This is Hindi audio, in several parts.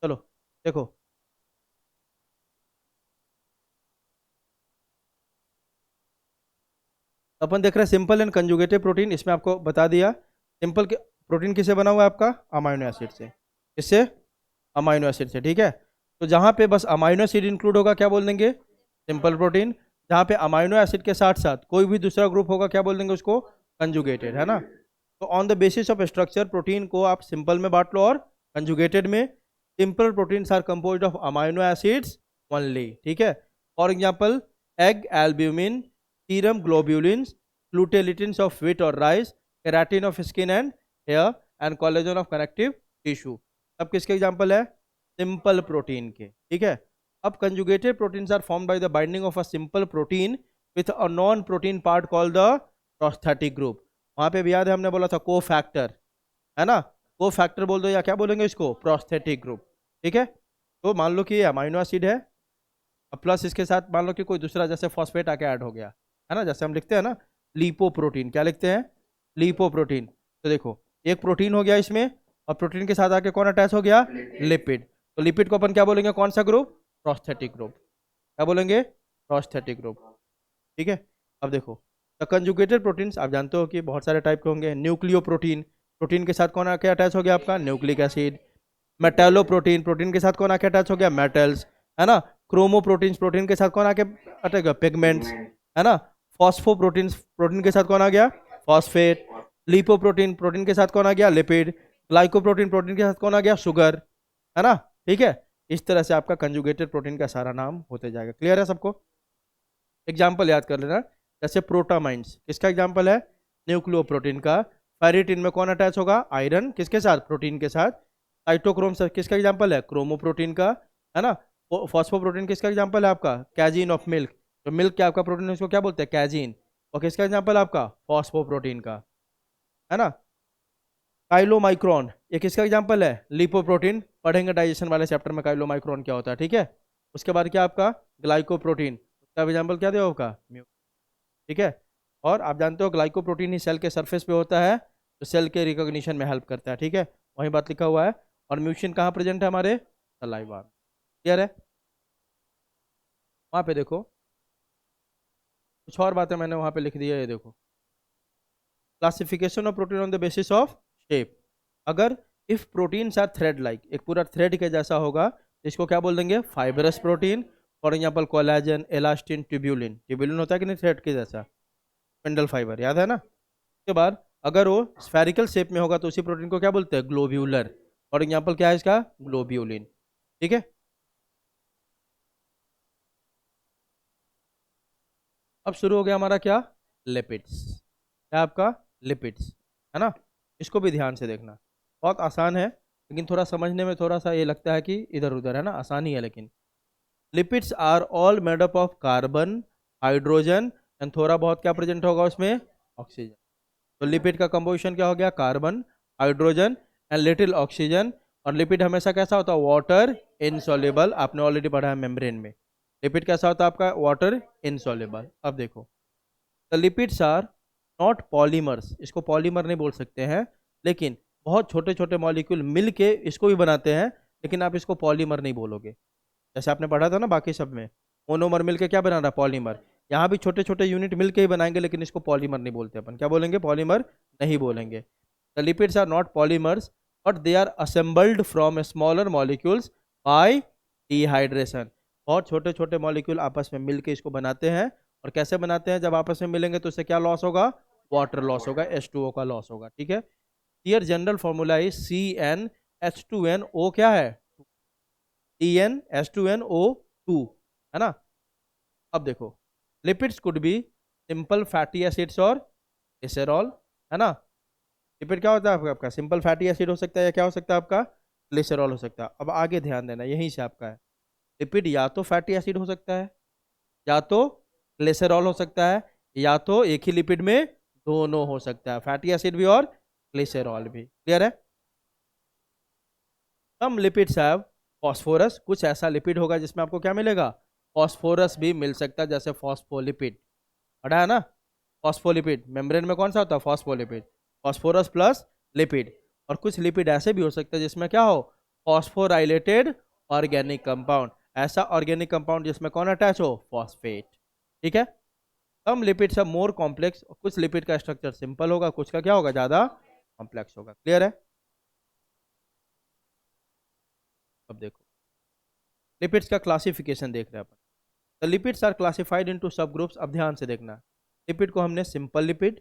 चलो देखो, अपन देख रहे हैं सिंपल एंड कंजुगेटेड प्रोटीन। इसमें आपको बता दिया सिंपल के प्रोटीन किससे बना हुआ है आपका, अमाइनो एसिड से। किससे? अमाइनो एसिड से, ठीक है। तो जहाँ पे बस अमाइनो एसिड इंक्लूड होगा क्या बोल देंगे, सिंपल प्रोटीन। जहाँ पे अमाइनो एसिड के साथ साथ कोई भी दूसरा ग्रुप होगा क्या बोल देंगे उसको, कंजुगेटेड, है ना। तो on the basis of structure protein को आप सिंपल में बांट लो और कंजुगेटेड में। Simple proteins are composed of amino acids only, ठीक है। For example, egg albumin, serum globulins, glutelins of wheat और rice, keratin of skin and hair and collagen of connective tissue. सब किसके एग्जांपल है, सिंपल प्रोटीन के, ठीक है। अब conjugated proteins are formed by the binding of a simple protein with a non protein part called the prosthetic group. वहां पे भी याद है हमने बोला था को फैक्टर, है ना। को फैक्टर बोल दो या क्या बोलेंगे इसको, प्रोस्थेटिक ग्रुप, ठीक है। तो मान लो कि ये अमाइनो एसिड है, अब प्लस इसके साथ मान लो कि कोई दूसरा जैसे फॉस्फेट आके ऐड हो गया, है ना। जैसे हम लिखते हैं ना लिपोप्रोटीन, क्या लिखते हैं, लिपोप्रोटीन। तो देखो एक प्रोटीन हो गया इसमें, और प्रोटीन के साथ आके कौन अटैच हो गया, लिपिड। तो लिपिड को अपन क्या बोलेंगे, कौन सा ग्रुप, प्रोस्थेटिक ग्रुप। क्या बोलेंगे, प्रोस्थेटिक ग्रुप, ठीक है। अब देखो द कंजुगेटेड प्रोटीन्स आप जानते हो कि बहुत सारे टाइप के होंगे। न्यूक्लियो प्रोटीन, प्रोटीन के साथ कौन आके अटैच हो गया आपका, nucleic acid. Metallo protein, protein के साथ कौन आके अटैच हो गया, मेटल्स, है ना। क्रोमो प्रोटीन्स, प्रोटीन के साथ कौन आके अटैच गया, पिगमेंट्स, है ना। फॉस्फो प्रोटीन्स, प्रोटीन के साथ कौन आ गया, फॉस्फेट। लिपोप्रोटीन, प्रोटीन के साथ कौन आ गया, लिपिड। ग्लाइकोप्रोटीन, प्रोटीन के साथ कौन आ गया, शुगर, है ना, ठीक है। इस तरह से आपका कंजुगेटेड प्रोटीन का सारा नाम होते जाएगा। क्लियर है सबको? एग्जाम्पल याद कर लेना, जैसे प्रोटामाइंस किसका एग्जाम्पल है, न्यूक्लियोप्रोटीन का। फेरिटिन में कौन अटैच होगा, आयरन, किसके साथ, प्रोटीन के साथ। साइटोक्रोम से किसका एग्जाम्पल है, क्रोमोप्रोटीन का, है ना। फॉस्फोप्रोटीन किसका एग्जाम्पल है आपका, कैजीन ऑफ मिल्क। तो मिल्क क्या आपका प्रोटीन है उसको क्या बोलते हैं, कैजीन। और किसका एग्जाम्पल है आपका, फॉस्फोप्रोटीन का, है ना। काइलोमाइक्रोन ये किसका एग्जाम्पल है, लिपोप्रोटीन। पढ़ेंगे डाइजेशन वाले चैप्टर में काइलोमाइक्रोन क्या होता है, ठीक है। उसके बाद क्या आपका, ग्लाइकोप्रोटीन, उसका एग्जाम्पल क्या दिया होगा, ठीक है। और आप जानते हो ग्लाइकोप्रोटीन ही सेल के सरफेस पे होता है, तो सेल के रिकॉग्निशन में हेल्प करता है, ठीक है। वही बात लिखा हुआ है। और म्यूसिन कहाँ प्रेजेंट है हमारे, सलाइवा। क्लियर है? वहाँ पे देखो कुछ और बातें मैंने वहाँ पे लिख दी है, ये देखो। Classification of protein on the basis of shape. अगर if proteins are thread like, एक पूरा थ्रेड के जैसा होगा, तो इसको क्या बोल देंगे, fibrous protein. For example collagen, elastin, tubulin. Tubulin होता है कि नहीं थ्रेड के जैसा, स्पिंडल फाइबर, याद है ना। उसके बाद अगर वो स्फेरिकल शेप में होगा तो उसी प्रोटीन को क्या बोलते हैं, ग्लोब्यूलर। फॉर एग्जाम्पल क्या है इसका, ग्लोब्यूलिन, ठीक है। अब शुरू हो गया हमारा क्या, लिपिड्स। क्या आपका, लिपिड्स, है ना। इसको भी ध्यान से देखना, बहुत आसान है, लेकिन थोड़ा समझने में थोड़ा सा ये लगता है कि इधर उधर, है ना, आसान ही है लेकिन। Lipids are all made up of carbon, hydrogen and थोड़ा बहुत क्या प्रेजेंट होगा उसमें, ऑक्सीजन। तो लिपिड का कंपोजिशन क्या हो गया, carbon, hydrogen and little oxygen. और लिपिड हमेशा कैसा होता है, वाटर इनसॉल्युबल। आपने ऑलरेडी पढ़ा है मेम्ब्रेन में। लिपिड कैसा होता है आपका, वाटर इनसॉल्युबल। अब देखो, the lipids are not polymers, इसको पॉलीमर नहीं बोल सकते हैं, लेकिन बहुत छोटे छोटे मॉलिक्यूल मिल के इसको भी बनाते हैं, लेकिन आप इसको पॉलीमर नहीं बोलोगे। जैसे आपने पढ़ा था ना बाकी सब में, मोनोमर मिलके क्या बना रहा, पॉलीमर। यहाँ भी छोटे छोटे यूनिट मिलके ही बनाएंगे, लेकिन इसको पॉलीमर नहीं बोलते अपन, क्या बोलेंगे, पॉलीमर नहीं बोलेंगे। The lipids are not polymers but they are assembled from smaller molecules by dehydration. बहुत छोटे छोटे मॉलिक्यूल आपस में मिलके इसको बनाते हैं। और कैसे बनाते हैं, जब आपस में मिलेंगे तो उससे क्या लॉस होगा, वाटर लॉस होगा, H2O का लॉस होगा, ठीक है। Here general formula is CnH2nO, क्या है, CnH2nO2, है ना। अब देखो, lipids could be simple fatty acids और ग्लिसरॉल, है ना। लिपिड क्या होता है आपका, सिंपल फैटी एसिड हो सकता है, या क्या हो सकता है आपका, ग्लिसरॉल हो सकता है। अब आगे ध्यान देना, यहीं से आपका है, लिपिड या तो फैटी एसिड हो सकता है, या तो ग्लिसरॉल हो सकता है, या तो एक ही लिपिड में दोनों हो सकता है, फैटी एसिड भी और ग्लिसरॉल भी। क्लियर है? सम लिपिड्स हैव फॉस्फोरस, कुछ ऐसा लिपिड होगा जिसमें आपको क्या मिलेगा, फॉस्फोरस भी मिल सकता है, जैसे फॉस्फोलिपिड, पढ़ा है ना। फॉस्फोलिपिड मेम्ब्रेन में कौन सा होता है, फॉस्फोलिपिड, फॉस्फोरस प्लस लिपिड। और कुछ लिपिड ऐसे भी हो सकते हैं जिसमें क्या हो, फॉस्फोराइलेटेड ऑर्गेनिक कंपाउंड, ऐसा ऑर्गेनिक कंपाउंड जिसमें कौन अटैच हो, फॉस्फेट। ठीक है, some lipids are more complex, कुछ लिपिड का स्ट्रक्चर सिंपल होगा, कुछ का क्या होगा, ज्यादा कॉम्प्लेक्स होगा। क्लियर है? अब देखो लिपिड्स का क्लासिफिकेशन देख रहे हैं अपन। The lipids are classified into sub groups. अब ध्यान से देखना, लिपिड को हमने सिंपल लिपिड,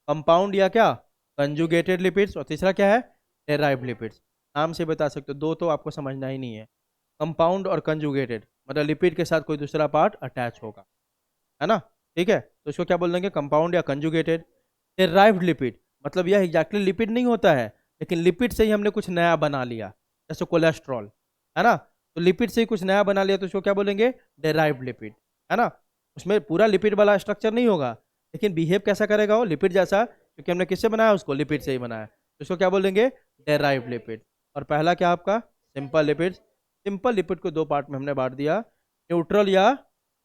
कंपाउंड या क्या कंजुगेटेड लिपिड्स, और तीसरा क्या है, डेराइव्ड लिपिड्स। नाम से बता सकते हो, दो तो आपको समझना ही नहीं है, कंपाउंड और कंजुगेटेड, मतलब लिपिड के साथ कोई दूसरा पार्ट अटैच होगा, है ना। ठीक है, तो इसको क्या बोल देंगे, कंपाउंड या कंजुगेटेड। डेराइव्ड लिपिड मतलब यह एग्जैक्टली लिपिड नहीं होता है, लेकिन लिपिड से ही हमने कुछ नया बना लिया, जैसे कोलेस्ट्रॉल, है ना। तो लिपिड से ही कुछ नया बना लिया तो इसको क्या बोलेंगे, डेराइव्ड लिपिड, है ना। उसमें पूरा लिपिड वाला स्ट्रक्चर नहीं होगा, लेकिन बिहेव कैसा करेगा वो, लिपिड जैसा, क्योंकि हमने किससे बनाया उसको, लिपिड से ही बनाया, तो इसको क्या बोलेंगे, डेराइव्ड लिपिड। और पहला क्या आपका, सिंपल लिपिड। सिंपल लिपिड को दो पार्ट में हमने बांट दिया, न्यूट्रल या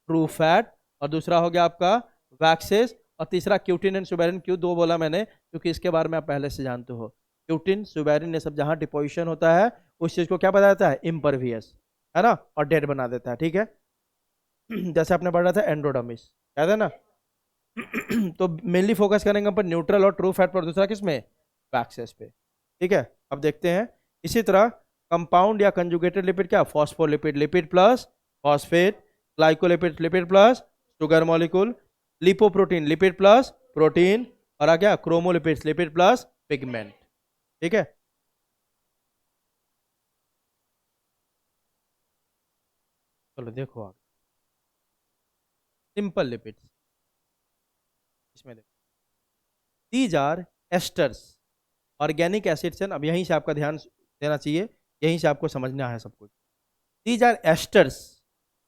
ट्रू फैट, और दूसरा हो गया आपका वैक्सेस, और तीसरा क्यूटिन एंड सुबेरिन। क्यों दो बोला मैंने, क्योंकि इसके बारे में आप पहले से जानते हो, क्यूटिन सुबेरिन ये सब जहां डिपोजिशन होता है उस चीज को क्या बता देता है, इम्परवियस, है ना, और डेड बना देता है। ठीक है जैसे आपने पढ़ा था एंडोडर्मिस, याद है ना तो मेनली फोकस करेंगे अपन न्यूट्रल और ट्रू फैट पर, दूसरा किसमें, वैक्सेस पे। ठीक है, अब देखते हैं इसी तरह कंपाउंड या कंजुगेटेड लिपिड क्या, phospholipid, lipid plus phosphate, glycolipid, lipid plus sugar molecule, lipoprotein, lipid plus protein, और आ गया क्रोमोलिपिड्स, लिपिड प्लस पिगमेंट। ठीक है, चलो देखो आप सिंपल लिपिड्स, इसमें देखो these are esters, organic acids. अब यहीं से आपका ध्यान देना चाहिए, यहीं से आपको समझना है सब कुछ। दीज आर एस्टर्स,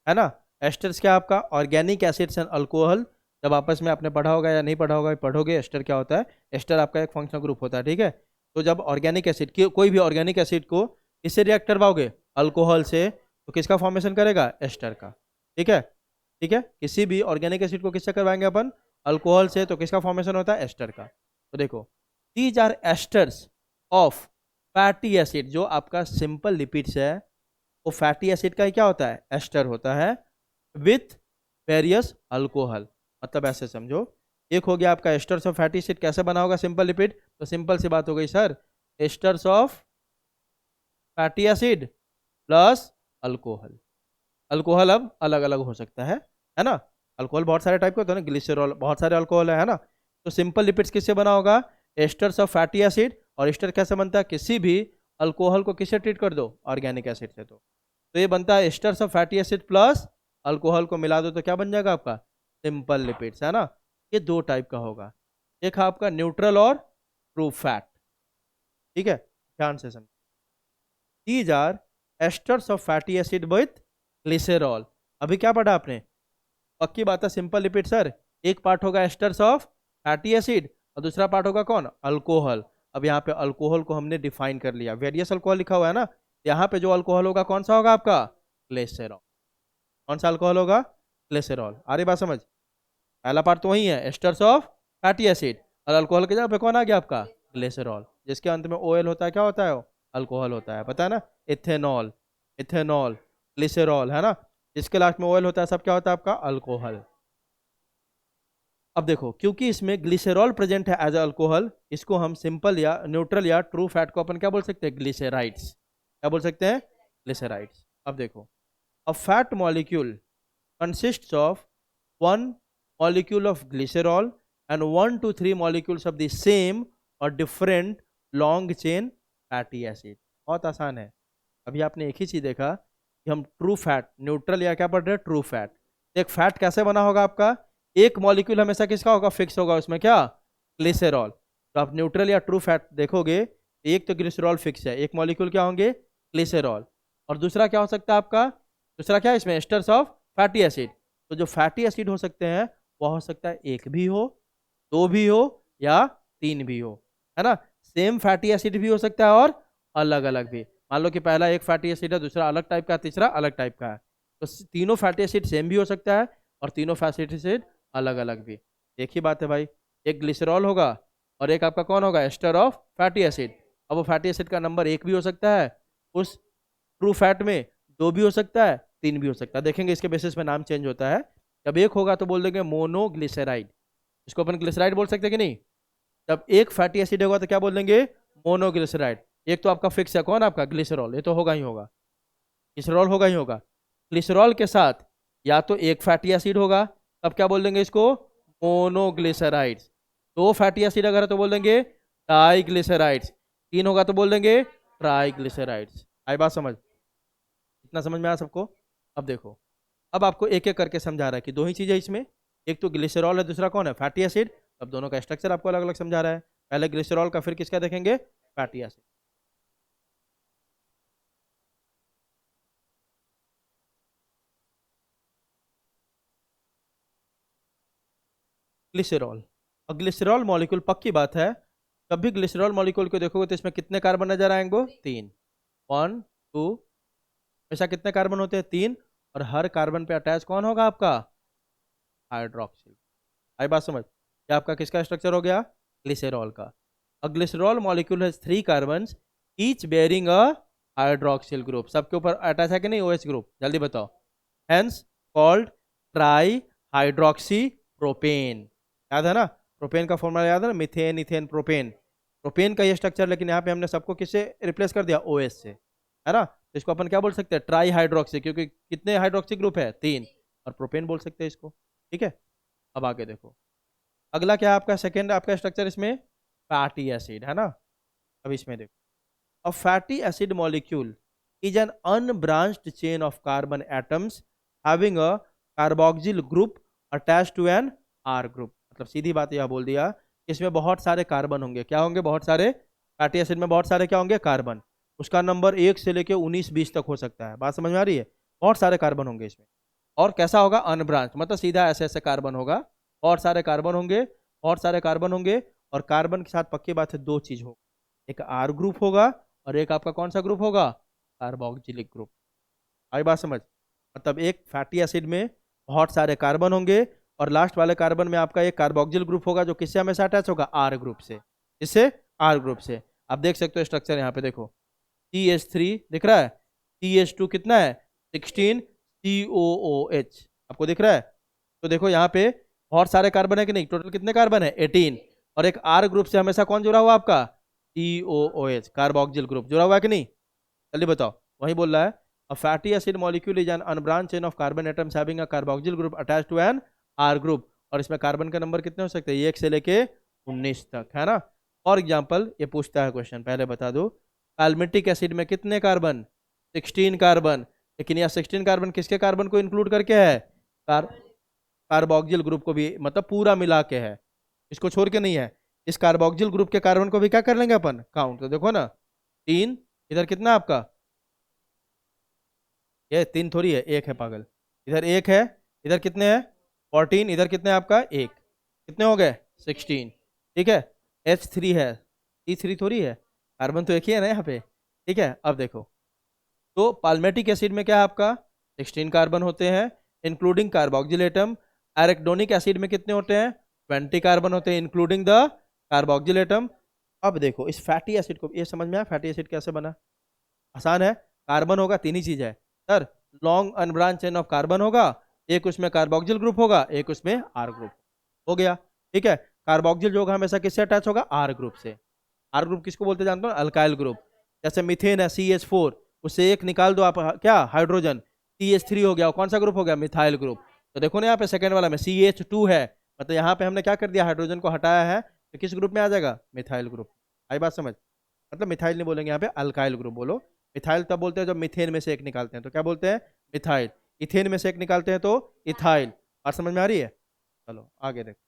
है ना। एस्टर्स क्या आपका, ऑर्गेनिक एसिड्स एंड अल्कोहल। जब आपस में आपने पढ़ा होगा या नहीं पढ़ा होगा, पढ़ोगे एस्टर क्या होता है, एस्टर आपका एक फंक्शनल ग्रुप होता है। ठीक है, तो जब ऑर्गेनिक एसिड कोई भी ऑर्गेनिक एसिड को किससे रिएक्ट करवाओगे, अल्कोहल से, तो किसका फॉर्मेशन करेगा, एस्टर का। ठीक है, ठीक है, किसी भी ऑर्गेनिक एसिड को किससे करवाएंगे अपन, अल्कोहल से, तो किसका फॉर्मेशन होता है, एस्टर का। तो देखो these are esters of fatty acid, जो आपका सिंपल लिपिड्स है वो फैटी एसिड का ही क्या होता है, एस्टर होता है, विथ वेरियस अल्कोहल। मतलब ऐसे समझो, एक हो गया आपका एस्टर्स ऑफ फैटी एसिड, कैसे बना होगा सिंपल लिपिड, तो सिंपल सी बात हो गई sir, asters of fatty acid plus alcohol. Alcohol अब अलग अलग हो सकता है ना। अल्कोहल बहुत सारे टाइप के होते हैं ना, ग्लिसरॉल, बहुत सारे अल्कोहल है ना। तो सिंपल लिपिड्स किससे बना होगा, एस्टर्स ऑफ फैटी एसिड, और एस्टर कैसे बनता है, किसी भी अल्कोहल को किससे ट्रीट कर दो, ऑर्गेनिक एसिड से। तो ये बनता है asters of fatty acid plus alcohol को मिला दो तो क्या बन जाएगा आपका, सिंपल लिपिड्स, है ना। ये दो टाइप का होगा, एक आपका न्यूट्रल और ट्रू फैट। ठीक है, ध्यान से समझ, these are esters of fatty acid with glycerol. अभी क्या पढ़ा आपने, पक्की बात है, सिंपल लिपिड सर, एक पार्ट होगा एस्टर्स ऑफ फैटी एसिड और दूसरा पार्ट होगा कौन, अल्कोहल। अब यहाँ पे अल्कोहल को हमने डिफाइन कर लिया, वेरियस अल्कोहल लिखा हुआ है ना, यहाँ पे जो अल्कोहल होगा कौन सा होगा आपका, ग्लिसरॉल। कौन सा अल्कोहल होगा, ग्लिसरॉल। आ रही बात समझ, पहला पार्ट तो वही है, एस्टर्स ऑफ फैटी एसिड, और अल्कोहल के जगह पे कौन आ गया आपका, ग्लिसरॉल, जिसके अंत में ओएल होता है, क्या होता है वो, अल्कोहल होता है, पता है ना, इथेनॉल, इथेनॉल, ग्लिसरॉल, है ना, जिसके लास्ट में ओएल होता है, सब क्या होता है आपका, अल्कोहल। अब देखो क्योंकि इसमें ग्लिसरॉल प्रेजेंट है एज अल्कोहल, इसको हम सिंपल या न्यूट्रल या ट्रू फैट को अपन क्या बोल सकते हैं, ग्लिसराइड्स। क्या बोल सकते हैं, ग्लिसराइड्स। अब देखो, a fat molecule consists of one molecule of glycerol and 1 to 3 molecules of the same or different long chain fatty acid। बहुत आसान है। अभी आपने एक ही चीज देखा कि हम ट्रू फैट, न्यूट्रल या क्या पढ़ रहे हैं, ट्रू फैट। एक फैट कैसे बना होगा आपका, एक मॉलिक्यूल हमेशा किसका होगा, फिक्स होगा, उसमें क्या, ग्लिसरॉल। तो आप न्यूट्रल या ट्रू फैट देखोगे, एक तो ग्लिसरॉल फिक्स है, एक मॉलिक्यूल क्या होंगे, ग्लिसरॉल, और दूसरा क्या हो सकता है आपका, दूसरा क्या है इसमें, एस्टर्स ऑफ फैटी एसिड। तो जो फैटी एसिड हो सकते हैं वह हो सकता है एक भी हो, दो भी हो, या तीन भी हो, है ना। सेम फैटी एसिड भी हो सकता है और अलग अलग भी। मान लो कि पहला एक फैटी एसिड है, दूसरा अलग टाइप का, तीसरा अलग टाइप का है, तो तीनों फैटी एसिड सेम भी हो सकता है और तीनों फैटी एसिड अलग अलग भी। एक ही बात है भाई, एक ग्लिसरॉल होगा और एक आपका कौन होगा, एस्टर ऑफ फैटी एसिड। अब वो फैटी एसिड का नंबर एक भी हो सकता है, उस ट्रू फैट में 2 भी हो सकता है, 3 भी हो सकता है, देखेंगे इसके बेसिस पे नाम चेंज होता है। जब एक होगा तो बोल देंगे मोनोग्लिसराइड, इसको अपन ग्लिसराइड बोल सकते हैं कि नहीं। जब एक फैटी एसिड होगा तो क्या बोल देंगे, मोनोग्लिसराइड। एक तो आपका फिक्स है कौन, आपका ग्लिसरॉल, ये तो होगा ही होगा, ग्लिसरॉल होगा ही होगा। ग्लिसरॉल के साथ या तो एक फैटी एसिड होगा, तब क्या बोल देंगे इसको, मोनोग्लिसराइड्स। दो फैटी एसिड अगर है तो बोल देंगे डाइग्लिसराइड्स, तीन होगा तो बोल देंगे ट्राइग्लिसराइड्स। आई बात समझ, इतना समझ में आया सबको। अब देखो, अब आपको एक एक करके समझा रहा है कि दो ही चीज़ें इसमें, एक तो ग्लिसरॉल है, दूसरा कौन है, फैटी एसिड। अब दोनों का स्ट्रक्चर आपको अलग अलग समझा रहा है, पहले ग्लिसरॉल का, फिर किसका देखेंगे, फैटी एसिड। ग्लिसरॉल, और ग्लिसरॉल मॉलिक्यूल, पक्की बात है, कब भी ग्लिसरॉल मॉलिक्यूल को देखोगे तो इसमें कितने कार्बन नजर आएंगे, वो 3, 1 2, हमेशा कितने कार्बन होते हैं, 3। और हर कार्बन पे अटैच कौन होगा आपका, हाइड्रोक्सिल। आई बात समझ, ये आपका किसका स्ट्रक्चर हो गया, ग्लिसरॉल का। A glycerol molecule has 3 carbons each bearing a hydroxyl group, सबके ऊपर अटैच है कि नहीं, OH ग्रुप, जल्दी बताओ। Hence called try hydroxy propane. याद है ना, प्रोपेन का फॉर्मूला याद है ना, मिथेन इथेन प्रोपेन, प्रोपेन का ये स्ट्रक्चर, लेकिन यहाँ पे हमने सबको किससे रिप्लेस कर दिया, OH से, है ना। तो इसको अपन क्या बोल सकते हैं, ट्राई हाइड्रोक्सी, क्योंकि कितने हाइड्रोक्सी ग्रुप है, 3, और प्रोपेन बोल सकते हैं इसको, ठीक है। अब आगे देखो, अगला क्या है आपका, सेकेंड आपका स्ट्रक्चर इसमें फैटी एसिड, है ना। अब इसमें देखो, a fatty acid molecule is an unbranched chain of carbon atoms having a carboxyl group attached to an R group. मतलब सीधी बात यह बोल दिया, इसमें बहुत सारे कार्बन होंगे, क्या होंगे, बहुत सारे, फैटी एसिड में बहुत सारे क्या होंगे, कार्बन। उसका नंबर 1 से लेके 19-20 तक हो सकता है, बात समझ में आ रही है, बहुत सारे कार्बन होंगे इसमें। और कैसा होगा, अनब्रांच, मतलब सीधा ऐसे ऐसे कार्बन होगा, बहुत सारे कार्बन होंगे, बहुत सारे कार्बन होंगे। और कार्बन के साथ पक्की बात है, दो चीज होगा, एक आर ग्रुप होगा, और एक आपका कौन सा ग्रुप होगा, कार्बोक्सिलिक ग्रुप। आई बात समझ, मतलब एक फैटी एसिड में बहुत सारे कार्बन होंगे, और लास्ट वाले कार्बन में आपका एक कार्बोक्सिल ग्रुप होगा, जो किससे हमेशा अटैच होगा, आर ग्रुप से, इससे, आर ग्रुप से। आप देख सकते हो स्ट्रक्चर यहाँ पे देखो, CH3 दिख रहा है, CH2 कितना है, 16 COOH, आपको दिख रहा है। तो देखो यहाँ पे बहुत सारे कार्बन है कि नहीं, टोटल कितने कार्बन है, 18। और एक आर ग्रुप से हमेशा कौन जुड़ा हुआ आपका, COOH, कार्बोक्सिल ग्रुप जुड़ा हुआ है कि नहीं, जल्दी बताओ। वही बोल रहा है, a fatty acid molecule is an unbranch chain of carbon atoms having a carboxyl group attached to an R group. और इसमें कार्बन का नंबर कितने हो सकते हैं, 1 से लेके 19 तक, है ना। फॉर एग्जाम्पल ये पूछता है क्वेश्चन, पहले बता दो, पैल्मिटिक एसिड में कितने कार्बन, 16 कार्बन, लेकिन यह 16 कार्बन किसके कार्बन को इंक्लूड करके है, कार कार्बोक्सिल ग्रुप को भी, मतलब पूरा मिला के है, इसको छोड़ के नहीं है। इस कार्बोक्सिल ग्रुप के कार्बन को भी क्या कर लेंगे अपन, काउंट, तो देखो ना, 3, इधर कितना आपका, ये 3 थोड़ी है, एक है पागल, इधर एक है, इधर कितने हैं, 14, इधर कितने हैं आपका, एक, कितने हो गए, 16, ठीक है। H3 है, E3 थोड़ी है, कार्बन तो एक ही है ना यहाँ पे, ठीक है। अब देखो, तो पाल्मेटिक एसिड में क्या है आपका, 16 कार्बन होते हैं including carboxyl atom. Arachidonic acid में कितने होते हैं, 20 कार्बन होते हैं इंक्लूडिंग द कार्बोक्सिल एटम। अब देखो इस फैटी एसिड को, ये समझ में आया फैटी एसिड कैसे बना, आसान है, कार्बन होगा, तीन ही चीज है sir, long unbranch chain of carbon होगा, एक उसमें कार्बोक्सिल ग्रुप होगा, एक उसमें आर ग्रुप, हो गया, ठीक है। कार्बोक्सिल जो होगा हमेशा किससे अटैच होगा, आर ग्रुप से। आर ग्रुप किसको बोलते जानते हो, अल्काइल ग्रुप। जैसे मीथेन है, CH4, उससे एक निकाल दो आप, क्या, हाइड्रोजन, CH3 हो गया, कौन सा ग्रुप हो गया, मिथाइल ग्रुप। तो देखो ना यहाँ पे सेकंड वाला में CH2 है, मतलब यहाँ पे हमने क्या कर दिया, हाइड्रोजन को हटाया है, तो किस ग्रुप में आ जाएगा, मिथाइल ग्रुप। आई बात समझ, मतलब मिथाइल नहीं बोलेंगे यहाँ पे, अल्काइल ग्रुप बोलो। मिथाइल तब बोलते हैं जब मीथेन में से एक निकालते हैं, तो क्या बोलते हैं, मिथाइल। इथेन में से एक निकालते हैं तो इथाइल। बात समझ में आ रही है, चलो आगे देखो।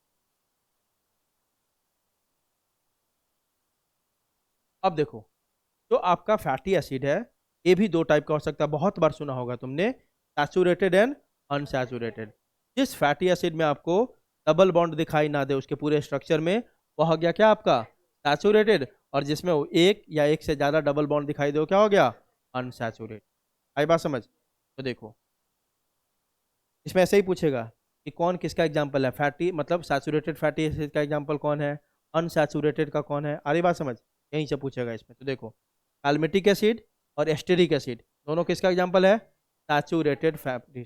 अब देखो, जो आपका फैटी एसिड है, ये भी दो टाइप का हो सकता है, बहुत बार सुना होगा तुमने, सैचुरेटेड एंड अनसैचुरेटेड। जिस फैटी एसिड में आपको डबल बॉन्ड दिखाई ना दे उसके पूरे स्ट्रक्चर में, वह हो गया क्या आपका, सैचुरेटेड। और जिसमें वो एक या एक से ज़्यादा डबल बॉन्ड दिखाई दे, वो क्या हो गया, अनसैचुरेटेड। आई बात समझ, तो देखो इसमें ऐसे ही पूछेगा कि कौन किसका एग्जाम्पल है, फैटी मतलब सैचुरेटेड फैटी एसिड का एग्जाम्पल कौन है, अनसैचुरेटेड का कौन है, अरे बात समझ, यहीं से पूछेगा इसमें। तो देखो, पैल्मिटिक एसिड और एस्टेरिक एसिड, दोनों किसका एग्जाम्पल है? Saturated fatty.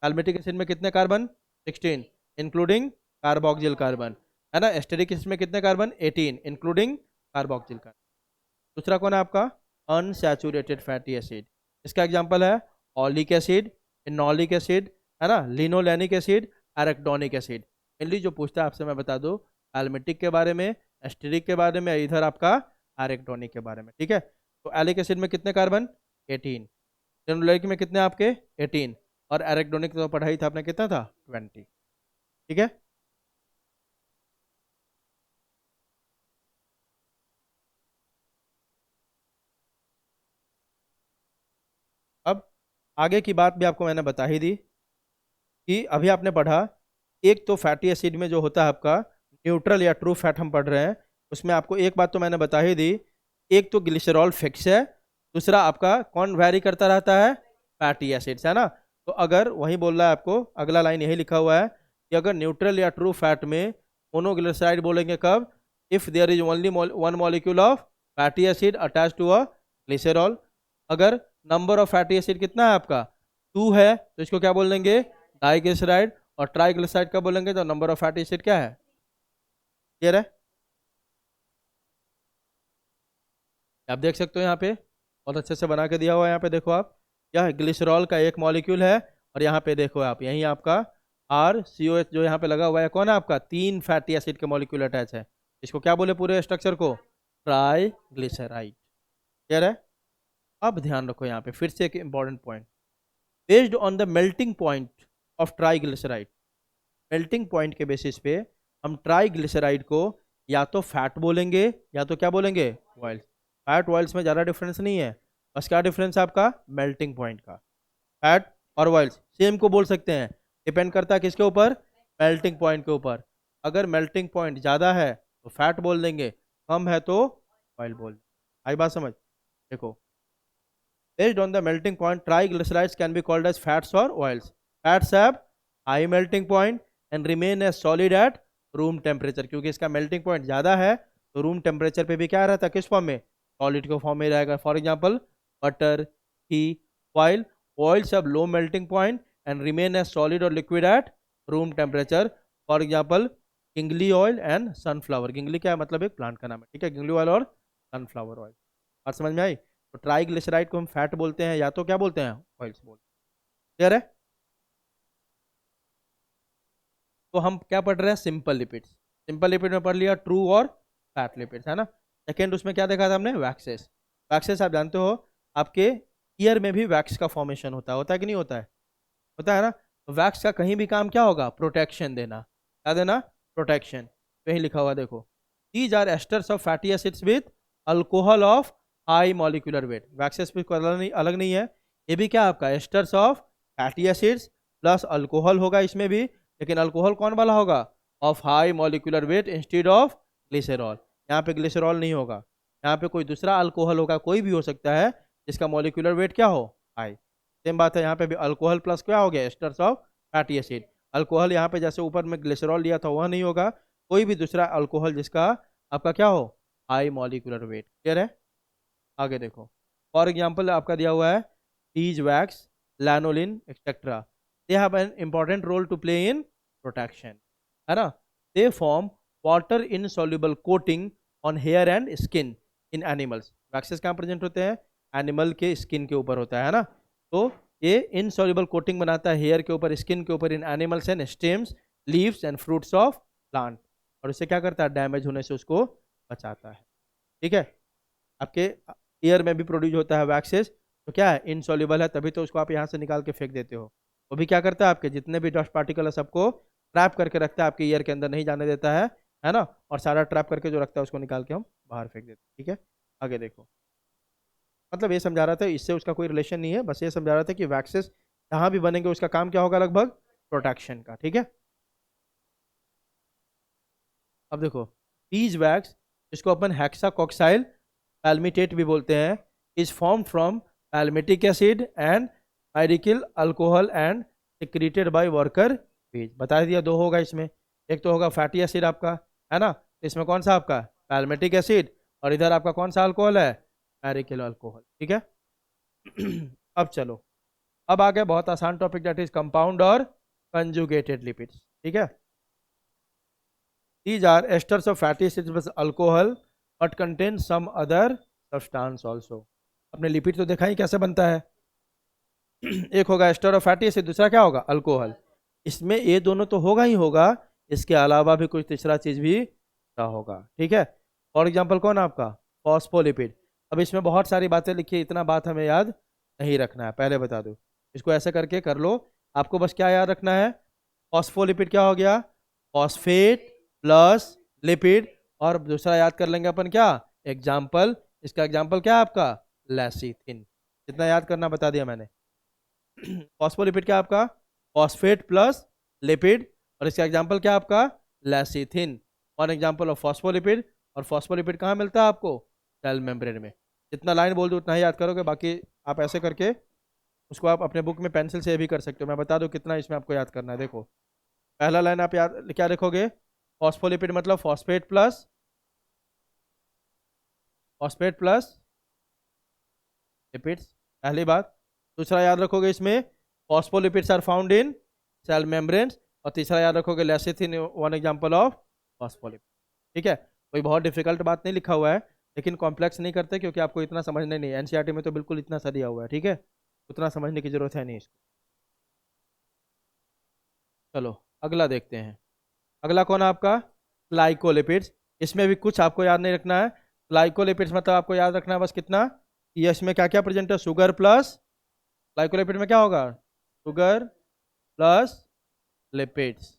पैल्मिटिक एसिड में कितने कार्बन? 16 इंक्लूडिंग कार्बोक्सिल कार्बन, है ना। एस्टेरिक एसिड में कितने कार्बन? 18 including carboxyl carbon. दूसरा कौन है आपका? Unsaturated fatty acid. इसका एग्जाम्पल है ऑलिक एसिड, इनोलिक एसिड, है ना, लिनोलेनिक एसिड, एरेक्डोनिक एसिड। मेनली जो पूछता है आपसे मैं बता दूं, पैल्मिटिक के बारे में, एस्टेरिक के बारे में, इधर आपका एरेक्डोनिक के बारे में, ठीक है। तो एलिक एसिड में कितने कार्बन? 18। लिनोलेनिक में कितने आपके? 18। और एरेक्डोनिक तो पढ़ाई था आपने, कितना था? 20, ठीक है। अब आगे की बात भी आपको मैंने बता ही दी कि अभी आपने पढ़ा, एक तो फैटी एसिड में जो होता है आपका न्यूट्रल या ट्रू फैट हम पढ़ रहे हैं, उसमें आपको एक बात तो मैंने बता ही दी, एक तो ग्लिसरॉल फिक्स है, दूसरा आपका कौन वैरी करता रहता है? फैटी एसिड्स, है ना। तो अगर वही बोल रहा है आपको, अगला लाइन यही लिखा हुआ है कि अगर न्यूट्रल या ट्रू फैट में मोनोग्लिसराइड बोलेंगे कब? If there is only one molecule of fatty acid attach to a glycerol. अगर नंबर ऑफ फैटी एसिड कितना है आपका? 2 है, तो इसको क्या बोल देंगे? डाइग्लिसराइड। और ट्राइग्लिसराइड का बोलेंगे तो नंबर ऑफ फैटी एसिड क्या है? क्लियर है? आप देख सकते हो यहाँ पे बहुत अच्छे से बना के दिया हुआ है। यहाँ पे देखो आप, यह ग्लिसरॉल का एक मॉलिक्यूल है, और यहाँ पे देखो आप, यहीं आपका RCOH जो यहाँ पे लगा हुआ है, कौन है आपका? 3 फैटी एसिड के मॉलिक्यूल अटैच है। इसको क्या बोले पूरे स्ट्रक्चर को? ट्राइग्लिसराइड। क्लियर है? अब ध्यान रखो यहाँ पे फिर से एक important point, based on the melting point of triglyceride. Melting point के बेसिस पे हम ट्राइग्लिसराइड को या तो फैट बोलेंगे या तो क्या बोलेंगे? ऑयल्स। फैट ऑयल्स में ज़्यादा डिफरेंस नहीं है, बस क्या डिफरेंस है आपका? मेल्टिंग पॉइंट का। फैट और ऑयल्स सेम को बोल सकते हैं, डिपेंड करता है किसके ऊपर? मेल्टिंग पॉइंट के ऊपर। अगर मेल्टिंग पॉइंट ज़्यादा है तो फैट बोल देंगे, कम है तो ऑयल बोल देंगे। आई बात समझ? देखो, based on the melting point, triglycerides can be called as fats or oils. Fats have high melting point and remain as solid at room temperature। क्योंकि इसका melting point ज़्यादा है तो रूम टेम्परेचर पे भी क्या रहता है? किस फॉर्म में? सॉलिड के फॉर्म में रहेगा। For example butter, ghee. while oils have low melting point and remain as solid or liquid at room temperature। For example gingelly oil and sunflower. Gingelly क्या है? मतलब एक प्लांट का नाम है, ठीक है। गिंगली ऑयल और सनफ्लावर ऑयल। बात समझ में आई? तो ट्राइग्लिसराइड को हम फैट बोलते हैं या तो क्या बोलते हैं? ऑयल्स बोलते हैं। क्लियर है? तो हम क्या पढ़ रहे हैं? Simple lipids. सिंपल लिपिड में पढ़ लिया ट्रू और फैट लिपिड्स, है ना। सेकेंड उसमें क्या देखा था हमने? वैक्सेस। वैक्सेस आप जानते हो, आपके ईयर में भी वैक्स का फॉर्मेशन होता है कि नहीं होता है? होता है ना। तो वैक्स का कहीं भी काम क्या होगा? प्रोटेक्शन देना। क्या देना? प्रोटेक्शन। कहीं लिखा हुआ देखो, these are esters of fatty acids with alcohol of high molecular weight. Waxes भी कोई अलग नहीं है, ये भी क्या आपका? Esters of fatty acids plus alcohol होगा इसमें भी, लेकिन अल्कोहल कौन वाला होगा? Of high molecular weight instead of glycerol. यहाँ पे ग्लिसरॉल नहीं होगा, यहाँ पे कोई दूसरा अल्कोहल होगा, कोई भी हो सकता है जिसका मॉलिक्यूलर वेट क्या हो? हाई। सेम बात है यहाँ पे भी, अल्कोहल प्लस क्या हो गया? Asters of fatty acid. Alcohol यहाँ पे जैसे ऊपर में ग्लिसरॉल लिया था वह नहीं होगा, कोई भी दूसरा अल्कोहल जिसका आपका क्या हो? High molecular wait. क्लियर है? आगे देखो, फॉर एग्जाम्पल आपका दिया हुआ है beeswax, lanolin etcetera. They have an important role to play in protection, है ना। They form water insoluble coating on hair and skin in animals. Waxes कहाँ प्रेजेंट होते हैं? एनिमल के स्किन के ऊपर होता है ना। तो ये इनसॉल्युबल कोटिंग बनाता है हेयर के ऊपर, स्किन के ऊपर, in animals and stems, leaves and fruits of plant. और इससे क्या करता है? डैमेज होने से उसको बचाता है, ठीक है। आपके ईयर में भी प्रोड्यूस होता है वैक्सेस, तो क्या है? इनसॉल्युबल है, तभी तो उसको आप यहाँ से निकाल के फेंक देते हो। वो भी क्या करता है? आपके जितने भी डस्ट पार्टिकल है सबको ट्रैप करके रखता है, आपके ईयर के अंदर नहीं जाने देता है ना। और सारा ट्रैप करके जो रखता है उसको निकाल के हम बाहर फेंक देते हैं, ठीक है। आगे देखो, मतलब ये समझा रहा था, इससे उसका कोई रिलेशन नहीं है, बस ये समझा रहा था कि वैक्सेस जहाँ भी बनेंगे उसका काम क्या होगा? लगभग प्रोटेक्शन का, ठीक है। अब देखो, बीज वैक्स, जिसको अपन हेक्साकोक्साइल पैल्मिटेट भी बोलते हैं, is form from palmitic acid and myricyl alcohol and secreted by worker bees. बता दिया दो होगा इसमें, एक तो होगा फैटी एसिड आपका, है ना। इसमें कौन सा आपका? पैल्मिटिक एसिड, और इधर आपका कौन सा अल्कोहल है? माइरिकिल अल्कोहल, ठीक है। अब चलो, अब आ गया बहुत आसान टॉपिक, दैट इज कंपाउंड और कंजुगेटेड लिपिड्स। ठीक है, these are esters of fatty acids with alcohol but contain some other substance also। अपने लिपिड तो देखा ही कैसे बनता है एक होगा एस्टर ऑफ फैटी एसिड, दूसरा क्या होगा, अल्कोहल। इसमें ये दोनों तो होगा ही होगा, इसके अलावा भी कुछ तीसरा चीज भी होगा। ठीक है, फॉर एग्जाम्पल कौन है आपका, फॉस्फोलिपिड। अब इसमें बहुत सारी बातें लिखी है, इतना बात हमें याद नहीं रखना है, पहले बता दूं। इसको ऐसे करके कर लो, आपको बस क्या याद रखना है, फॉस्फोलिपिड क्या हो गया, फॉस्फेट प्लस लिपिड, और दूसरा याद कर लेंगे अपन क्या, एग्जाम्पल। इसका एग्जाम्पल क्या है आपका, लैसीथिन। जितना याद करना बता दिया मैंने। फॉस्फोलिपिड क्या आपका, फॉस्फेट प्लस लिपिड, और इसका एग्जाम्पल क्या आपका, lecithin. One example of phospholipid. और फॉस्फोलिपिड कहाँ मिलता है आपको, सेल मेम्ब्रेन में। जितना लाइन बोल दूँ उतना ही याद करोगे, बाकी आप ऐसे करके उसको आप अपने बुक में पेंसिल से भी कर सकते हो। मैं बता दूं कितना इसमें आपको याद करना है। देखो, पहला लाइन आप याद क्या लिखोगे, फॉस्फोलिपिड मतलब फॉस्फेट प्लस लिपिड्स, पहली बात। दूसरा याद रखोगे इसमें phospholipids are found in cell membranes, और तीसरा याद रखोगे lecithin, one example of phospholipid. ठीक है, कोई बहुत डिफिकल्ट बात नहीं लिखा हुआ है, लेकिन कॉम्प्लेक्स नहीं करते क्योंकि आपको इतना समझना नहीं है। एनसीईआरटी में तो बिल्कुल इतना सा दिया हुआ है, ठीक है, उतना समझने की जरूरत है नहीं इसको। चलो अगला देखते हैं। अगला कौन है आपका, ग्लाइकोलिपिड्स। इसमें भी कुछ आपको याद नहीं रखना है। ग्लाइकोलिपिड्स मतलब आपको याद रखना है बस कितना, ये इसमें क्या क्या प्रेजेंट है, शुगर प्लस, ग्लाइकोलिपिड में क्या होगा, शुगर प्लस लिपिड्स।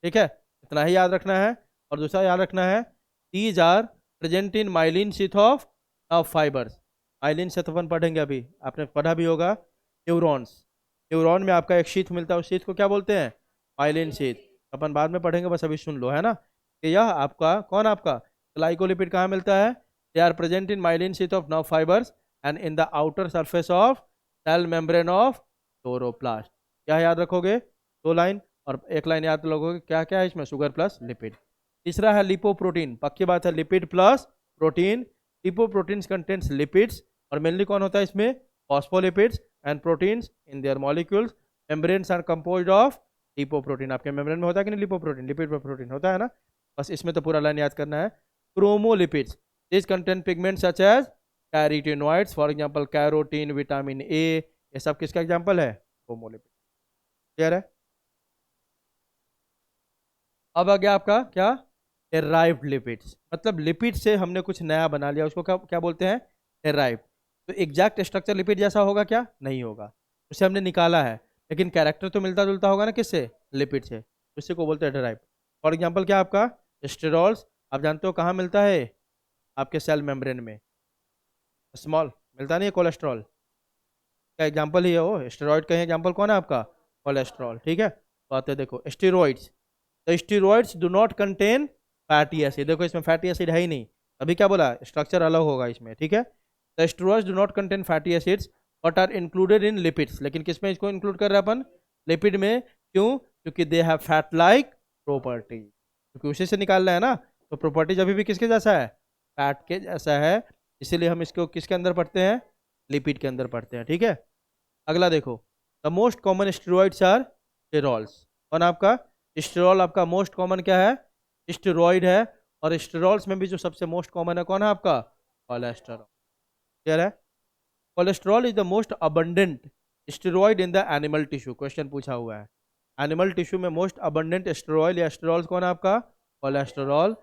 ठीक है, इतना ही याद रखना है। और दूसरा याद रखना है, these are present in myelin sheath of fibres. Myelin sheath अपन पढ़ेंगे अभी, आपने पढ़ा भी होगा, न्यूरॉन्स। न्यूरॉन में आपका एक शीथ मिलता है, उस शीथ को क्या बोलते हैं, माइलिन शीथ। अपन बाद में पढ़ेंगे, बस अभी सुन लो, है ना। कि यह आपका कौन, आपका ग्लाइकोलिपिड कहाँ मिलता है, they are present in myelin sheath of nerve fibres and in the outer surface of cell membrane of chloroplast. क्या याद रखोगे, दो लाइन, और एक लाइन याद रखोगे क्या क्या है इसमें, शुगर प्लस लिपिड। तीसरा है लिपोप्रोटीन, पक्की बात है, lipid plus protein. Lipoproteins contents lipids, और मेनली कौन होता है इसमें, phospholipids and proteins in their molecules. Membranes are composed of lipoprotein. आपके मेम्ब्रेन में होता है कि नहीं लिपोप्रोटीन, लिपिड पर प्रोटीन होता है ना, बस इसमें तो पूरा लाइन याद करना है। Chromolipids, this contain pigment such as carotenoids, for example carotene, vitamin A, ये सब किसका एग्जांपल है, क्रोमोलिपिड। क्लियर है। अब आ गया आपका क्या, डेराइव्ड लिपिड्स, मतलब लिपिड से हमने कुछ नया बना लिया, उसको क्या क्या बोलते हैं, डेराइव्ड। तो एग्जैक्ट स्ट्रक्चर लिपिड जैसा होगा क्या, नहीं होगा, उसे हमने निकाला है, लेकिन कैरेक्टर तो मिलता जुलता होगा ना किससे, लिपिड से, उसी को बोलते हैं डेराइव्ड। फॉर एग्जांपल क्या आपका, स्टेरॉल्स, आप जानते हो कहाँ मिलता है, आपके सेल मेम्ब्रेन में, स्मॉल मिलता नहीं है, कोलेस्ट्रॉल का एग्जाम्पल ही है वो, स्टेरॉइड का एग्जाम्पल कौन है आपका, कोलेस्ट्रॉल। ठीक है, तो आते देखो steroids, the steroids do not contain fatty acid. देखो इसमें फैटी एसिड है ही नहीं, अभी क्या बोला, स्ट्रक्चर अलग होगा इसमें। ठीक है, the steroids do not contain fatty acids but are included in lipids. लेकिन किस में इसको इंक्लूड कर रहे हैं अपन, लिपिड में। क्यों, क्योंकि they have fat like property, क्योंकि उसी से निकालना है ना, तो प्रॉपर्टीज अभी भी किसके जैसा है, फैट के जैसा है, इसीलिए हम इसको किसके अंदर पढ़ते हैं, लिपिड के अंदर पढ़ते हैं। ठीक है, अगला देखो, the most common steroids are sterols. कौन आपका, स्टेरॉल आपका मोस्ट कॉमन क्या है, स्टेरॉइड है, और स्टेरॉल्स में भी जो सबसे मोस्ट कॉमन है कौन है आपका, कोलेस्ट्रॉल। क्लियर है, cholesterol is the most abundant steroid in the animal tissue. Question पूछा हुआ है, एनिमल टिश्यू में मोस्ट अबंडेंट स्टेरॉइड या स्टेरॉल्स कौन है आपका, cholesterol.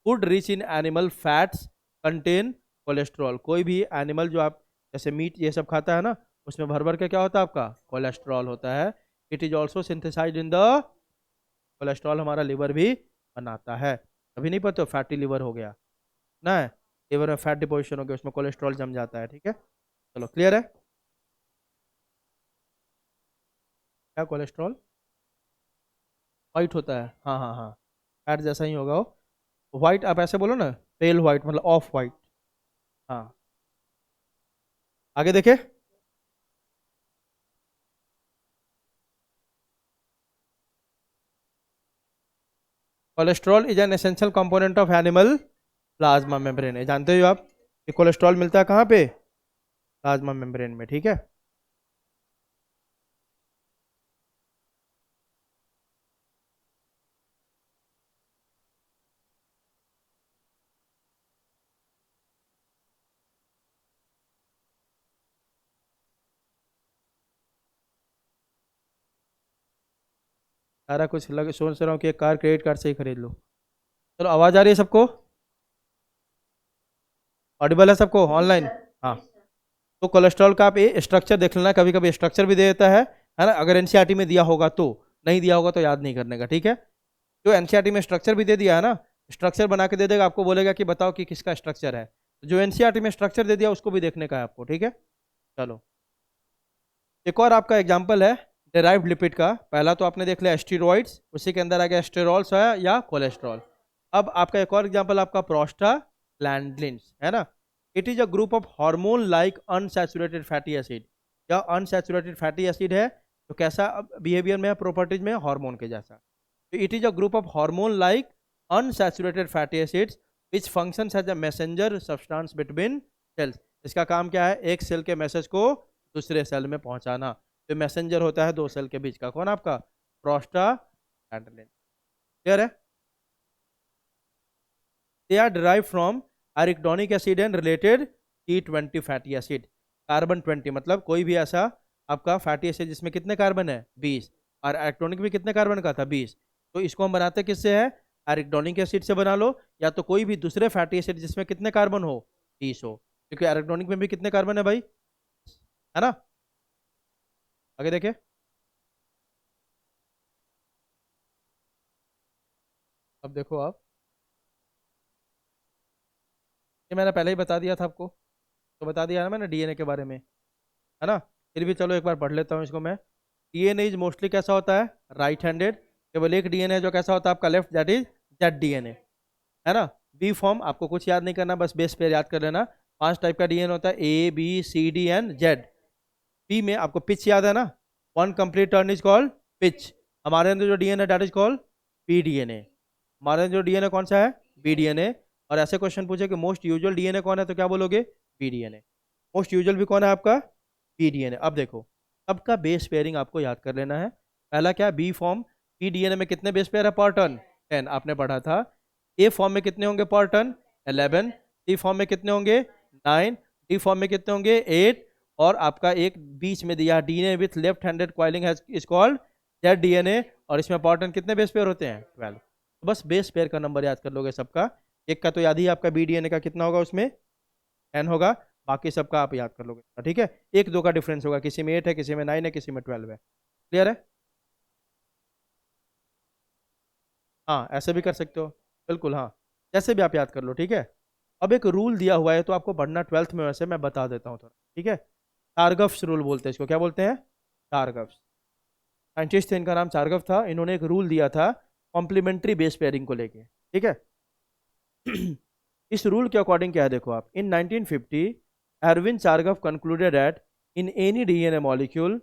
Food rich in animal fats contain cholesterol. कोई भी एनिमल जो आप जैसे मीट ये सब खाता है ना, उसमें भर भर के क्या होता है आपका, कोलेस्ट्रॉल होता है। It is also synthesized in the, cholesterol हमारा लिवर भी बनाता है। अभी नहीं पता, फैटी लिवर हो गया ना, लिवर में फैट डिपोजिशन हो गया, उसमें कोलेस्ट्रॉल जम जाता है। ठीक है, चलो क्लियर है। क्या कोलेस्ट्रॉल वाइट होता है, हाँ हाँ हाँ, फैट जैसा ही होगा वो, वाइट आप ऐसे बोलो ना, पेल वाइट मतलब ऑफ वाइट। हाँ, आगे देखे, cholesterol is an essential component of animal plasma membrane. जानते हो आप कि कोलेस्ट्रॉल मिलता है कहाँ पे, प्लाज्मा मेम्ब्रेन में। ठीक है, सारा कुछ लग सोच रहा हूँ कि एक कार क्रेडिट कार्ड से ही खरीद लूँ। चलो, आवाज़ आ रही है सबको? ऑडिबल है सबको ऑनलाइन? हाँ। तो कोलेस्ट्रॉल का आप ये स्ट्रक्चर देख लेना, कभी कभी स्ट्रक्चर भी दे देता है ना, अगर एनसीईआरटी में दिया होगा तो। नहीं दिया होगा तो याद नहीं करने का, ठीक है। जो एनसीईआरटी में स्ट्रक्चर भी दे दिया है ना, स्ट्रक्चर बना के दे देगा, आपको बोलेगा कि बताओ कि किसका स्ट्रक्चर है। जो एनसीईआरटी में स्ट्रक्चर दे दिया उसको भी देखने का है आपको, ठीक है। चलो, एक और आपका एग्जाम्पल है डेराइव्ड लिपिड का। पहला तो आपने देख लिया स्टीरॉइड्स, उसी के अंदर आ गया स्टेरॉल्स है या कोलेस्ट्रॉल। अब आपका एक और एग्जाम्पल आपका प्रोस्टाग्लैंडिन्स है ना। It is a group of hormone like unsaturated fatty acid. या अनसैचुरेटेड फैटी एसिड है तो कैसा बिहेवियर में है, प्रॉपर्टीज में, हार्मोन के जैसा। तो it is a group of hormone like unsaturated fatty acids which functions as a messenger substance between cells. इसका काम क्या है, एक सेल के मैसेज को दूसरे सेल में पहुंचाना। तो मैसेंजर होता है दो सेल के बीच का, कौन आपका, प्रोस्टाग्लैंडिन। क्लियर है? They are derive from arachidonic acid and related T20 fatty acid. Carbon 20 मतलब कोई भी ऐसा आपका फैटी एसिड जिसमें कितने कार्बन है, 20, और एरिकडोनिक भी कितने कार्बन का था, 20। तो इसको हम बनाते किससे है, एरिकडोनिक एसिड से बना लो, या तो कोई भी दूसरे फैटी एसिड जिसमें कितने कार्बन हो, 30 हो, क्योंकि एरिकडोनिक में भी कितने कार्बन है भाई, है ना। आगे देखे, अब देखो आप, ये मैंने पहले ही बता दिया था आपको, तो बता दिया ना मैंने डीएनए के बारे में, है ना। फिर भी चलो एक बार पढ़ लेता हूँ इसको मैं। डीएनए इज मोस्टली कैसा होता है, राइट हैंडेड। केवल एक डीएनए जो कैसा होता है आपका left, that is Z DNA, है ना। बी फॉर्म आपको कुछ याद नहीं करना, बस बेस पेयर याद कर लेना। 5 टाइप का डीएनए होता है, A B C D and Z. P में आपको पिच याद है ना, 1 complete turn is called pitch. हमारे अंदर जो DNA that is called P DNA. हमारे अंदर जो डीएनए कौन सा है, बी डीएनए। और ऐसे क्वेश्चन पूछे कि मोस्ट यूजुअल डीएनए कौन है, तो क्या बोलोगे, बी डीएनए। मोस्ट यूजुअल भी कौन है आपका, पी डीएनए। अब देखो, सबका बेस पेयरिंग आपको याद कर लेना है। पहला क्या, बी फॉर्म। पी डीएनए में कितने बेस पेयर है पर टर्न, 10 आपने पढ़ा था। ए फॉर्म में कितने होंगे पर टर्न, 11। सी फॉर्म में कितने होंगे, 9। डी फॉर्म में कितने होंगे, 8। और आपका एक बीच में दिया DNA with left handed coiling is called Z DNA, और इसमें पर टर्न कितने बेस पेयर होते हैं, 12। तो बस बेस पेयर का नंबर याद कर लोगे सबका। एक का तो याद ही है आपका, बी डीएनए का कितना होगा, उसमें 10 होगा। बाकी सबका आप याद कर लोगे, ठीक है। 1-2 का डिफरेंस होगा, किसी में 8 है, किसी में 9 है, किसी में 12 है। क्लियर है? हाँ, ऐसे भी कर सकते हो, बिल्कुल, हाँ, जैसे भी आप याद कर लो, ठीक है। अब एक रूल दिया हुआ है तो आपको पढ़ना 12th में, वैसे मैं बता देता हूँ थोड़ा, ठीक है। टारगफ्स रूल बोलते हैं इसको, क्या बोलते हैं, टारगफ्स। साइंटिस्ट थे, इनका नाम चारगफ था। इन्होंने एक रूल दिया था कॉम्प्लीमेंट्री बेस पेयरिंग को लेके, ठीक है। इस रूल के अकॉर्डिंग क्या है, देखो आप, in 1950 Erwin Chargaff concluded that in any DNA molecule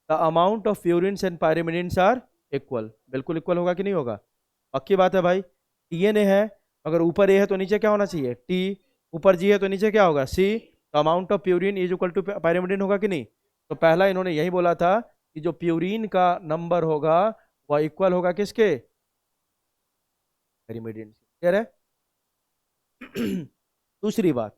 the amount of purines and pyrimidines are equal. बिल्कुल इक्वल होगा कि नहीं होगा, पक्की बात है भाई। डीएनए है, अगर ऊपर ए है तो नीचे क्या होना चाहिए, टी। ऊपर जी है तो नीचे क्या होगा, सी। तो amount of purine is equal to pyrimidine होगा कि नहीं। तो पहला इन्होंने यही बोला था कि जो प्यूरिन का नंबर होगा वह इक्वल होगा किसके, पायरिमिडिन। क्लियर है? दूसरी बात,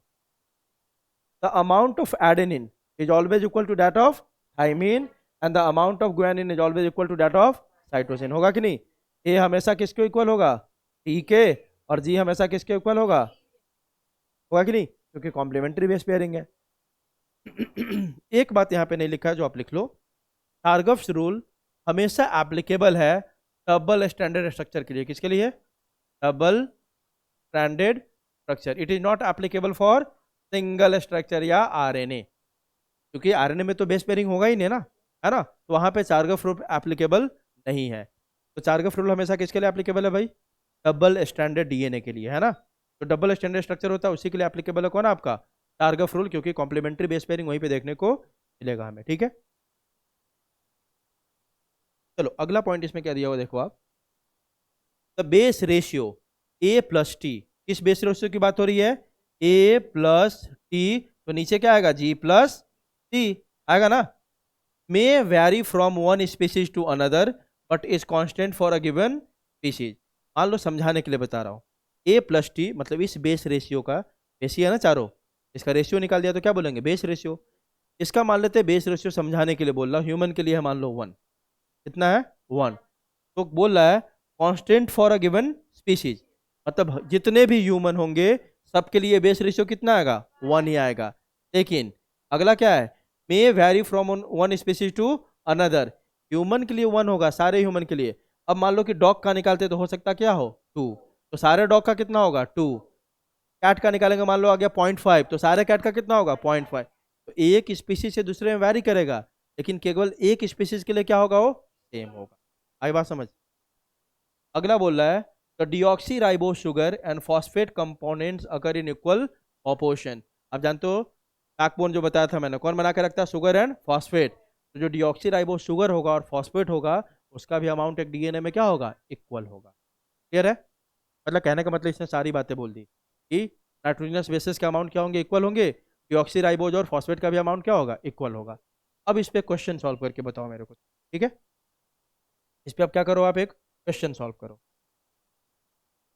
the amount of adenine is always equal to that of thymine, and the amount of guanine is always equal to that of cytosine. होगा कि नहीं। ए हमेशा किसके इक्वल होगा, टी के, और जी हमेशा किसके इक्वल होगा, होगा कि नहीं, क्योंकि कॉम्प्लीमेंट्री बेस पेयरिंग है। एक बात यहाँ पे नहीं लिखा है जो आप लिख लो, टारगफ्स रूल हमेशा एप्लीकेबल है डबल स्टैंडर्ड स्ट्रक्चर के लिए। किसके लिए, double standard structure. It is not applicable for single structure या आरएनए, क्योंकि आरएनए में तो बेस पेयरिंग होगा ही नहीं ना, है ना। तो वहां पे चारगफ रूल एप्लीकेबल नहीं है। तो चारगफ रूल हमेशा किसके लिए एप्लीकेबल है भाई, डबल स्टैंडर्ड डीएनए के लिए, है ना। तो डबल स्टैंडर्ड स्ट्रक्चर होता है उसी के लिए एप्लीकेबल है कौन, आपका टारगफ रूल, क्योंकि कॉम्प्लीमेंट्री बेस पेयरिंग वहीं पे देखने को मिलेगा हमें, ठीक है। चलो अगला पॉइंट इसमें क्या दिया हुआ देखो आप, the base ratio A plus T. किस बेस रेशियो की बात हो रही है, ए प्लस टी। तो नीचे क्या आएगा, जी प्लस टी आएगा ना। May vary from one species to another but is constant for a given species. मान लो समझाने के लिए बता रहा हूँ, ए प्लस टी मतलब इस बेस रेशियो का, बेस ही है ना चारों, इसका रेशियो निकाल दिया तो क्या बोलेंगे, बेस रेशियो। इसका मान लेते हैं बेस रेशियो, समझाने के लिए बोल रहा हूँ, ह्यूमन के लिए मान लो 1, कितना है, 1। तो बोल रहा है constant for a given species, मतलब जितने भी ह्यूमन होंगे सबके लिए बेस रेशियो कितना आएगा, 1 ही आएगा। लेकिन अगला क्या है, may vary from one species to another, human के लिए 1 होगा सारे ह्यूमन के लिए। अब मान लो कि डॉग का निकालते तो हो सकता क्या हो 2, तो सारे डॉग का कितना होगा 2। कैट का निकालेंगे मान लो आ गया 0.5, तो सारे कैट का कितना होगा 0.5। तो एक स्पीशीज से दूसरे में वैरी करेगा, लेकिन केवल एक स्पीशीज के लिए क्या होगा, वो सेम होगा। आई बात समझ। अगला बोल रहा है the deoxy ribose sugar and phosphate components occur in equal proportion. आप जानते हो बैकबोन जो बताया था मैंने, कौन बना के रखता है, शुगर एंड फॉस्फेट। तो जो डिऑक्सी राइबोस शुगर होगा और फॉस्फेट होगा, उसका भी अमाउंट एक डीएनए में क्या होगा, इक्वल होगा। क्लियर है, मतलब कहने का मतलब इसने सारी बातें बोल दी कि नाइट्रोजनस बेसिस के अमाउंट क्या होंगे, इक्वल होंगे। डिऑक्सी राइबोज और फॉस्फेट का भी अमाउंट क्या होगा, इक्वल होगा। अब इस पे क्वेश्चन सॉल्व करके बताओ मेरे को, ठीक है। इस पे आप क्या करो, आप एक क्वेश्चन सॉल्व करो।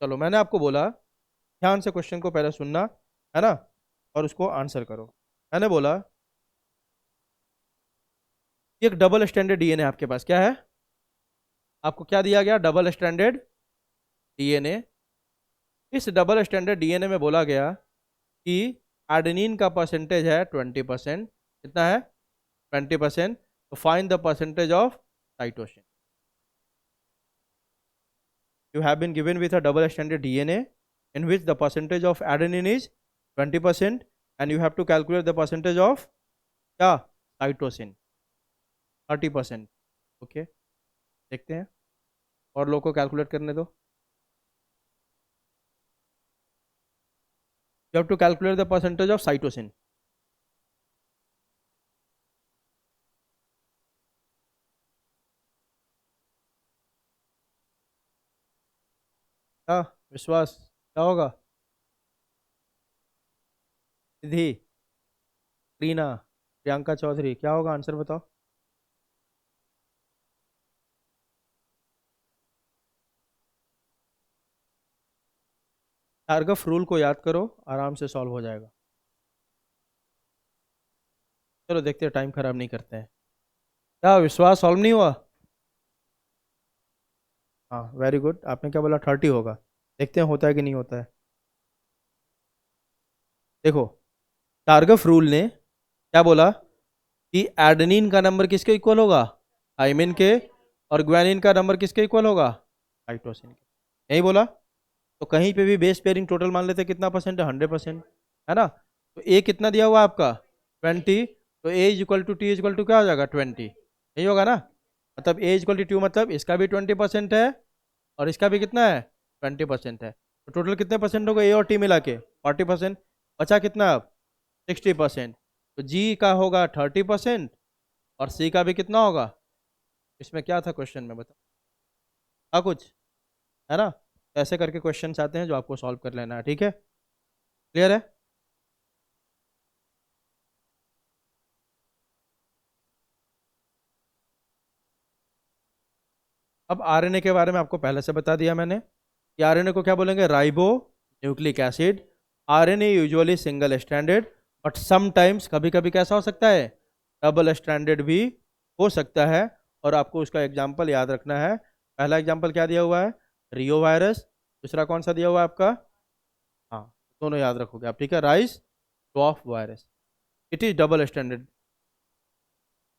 चलो मैंने आपको बोला ध्यान से क्वेश्चन को पहले सुनना है ना, और उसको आंसर करो। मैंने बोला एक डबल स्टैंडर्ड डीएनए आपके पास क्या है, आपको क्या दिया गया, डबल स्टैंडर्ड डीएनए। इस डबल स्टैंडर्ड डीएनए में बोला गया कि एडेनिन का परसेंटेज है 20%, कितना है 20%। तो find the percentage of cytosine. You have been given with a double stranded DNA in which the percentage of adenine is 20% and you have to calculate the percentage of क्या, cytosine 30%। ओके, देखते हैं और लोग को कैलकुलेट करने दो। You have to calculate the percentage of cytosine। क्या विश्वास, क्या होगा, निधि, रीना, प्रियंका चौधरी, क्या होगा आंसर बताओ। टारगफ रूल को याद करो, आराम से सॉल्व हो जाएगा। चलो देखते हैं, टाइम खराब नहीं करते हैं। क्या विश्वास, सॉल्व नहीं हुआ। हाँ वेरी गुड, आपने क्या बोला 30 होगा, देखते हैं होता है कि नहीं होता है। देखो टारगफ रूल ने क्या बोला कि एडेनिन का नंबर किसके इक्वल होगा, थाइमिन के, और ग्वानिन का नंबर किसके इक्वल होगा, साइटोसिन के। यही बोला। तो कहीं पे भी बेस पेयरिंग टोटल मान लेते कितना परसेंट है, 100%, है ना। तो ए कितना दिया हुआ आपका 20, तो A is equal to T is equal to क्या हो जाएगा 20, यही होगा ना। मतलब ए इज इक्वल टू 2, मतलब इसका भी 20% है और इसका भी कितना है 20% है। तो टोटल कितने परसेंट होगा ए और टी मिला के 40%। बचा कितना अब 60%। तो जी का होगा 30% और सी का भी कितना होगा। इसमें क्या था क्वेश्चन में बताओ, था कुछ, है ना। तो ऐसे करके क्वेश्चन आते हैं जो आपको सॉल्व कर लेना है, ठीक है। क्लियर है। अब आरएनए के बारे में आपको पहले से बता दिया मैंने कि आरएनए को क्या बोलेंगे, ribo nucleic acid. RNA usually single stranded, but sometimes कभी कभी कैसा हो सकता है, डबल स्ट्रैंडेड भी हो सकता है। और आपको उसका एग्जाम्पल याद रखना है। पहला एग्जाम्पल क्या दिया हुआ है, रियो वायरस। दूसरा कौन सा दिया हुआ है आपका, हाँ दोनों याद रखोगे आप, ठीक है, rice dwarf virus. It is double standard.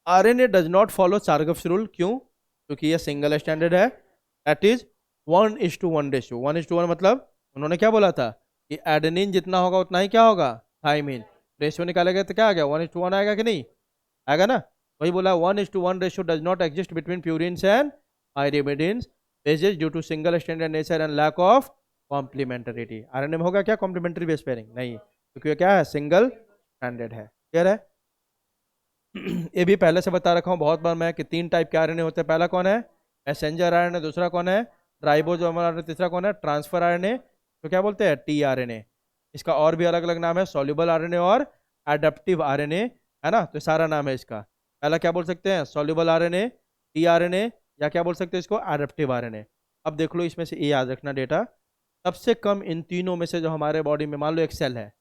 RNA does not follow Chargaff's rule, क्यों, क्योंकि ये सिंगल स्टैंडर्ड है। That is 1:1 ratio. 1:1 मतलब उन्होंने क्या बोला था कि एडेनिन जितना होगा उतना ही क्या होगा, थाइमिन। रेशियो निकालेगा तो क्या आ गया 1:1 आएगा कि नहीं, आएगा ना। वही बोला 1:1 ratio does not exist between purines and pyrimidines bases due to single standard nature and lack of complementarity. RNA में होगा क्या कॉम्प्लीमेंट्री बेस पेयरिंग, नहीं, क्योंकि ये क्या है, सिंगल स्टैंडर्ड है। क्लियर है। ये भी पहले से बता रखा हूँ बहुत बार मैं कि 3 टाइप के आरएनए होते हैं। पहला कौन है, मैसेंजर आरएनए। दूसरा कौन है, राइबोसोमल आरएनए। तीसरा कौन है, ट्रांसफर आरएनए, तो क्या बोलते हैं, टी आरएनए। इसका और भी अलग अलग नाम है, सॉल्युबल आरएनए और एडेप्टिव आरएनए, है ना। तो सारा नाम है इसका। पहला क्या बोल सकते हैं, सॉल्युबल आरएनए, टी आरएनए, या क्या बोल सकते हैं इसको, एडेप्टिव आरएनए। अब देख लो इसमें से ये याद रखना डेटा, सबसे कम इन तीनों में से जो हमारे बॉडी में, मान लो एक सेल है,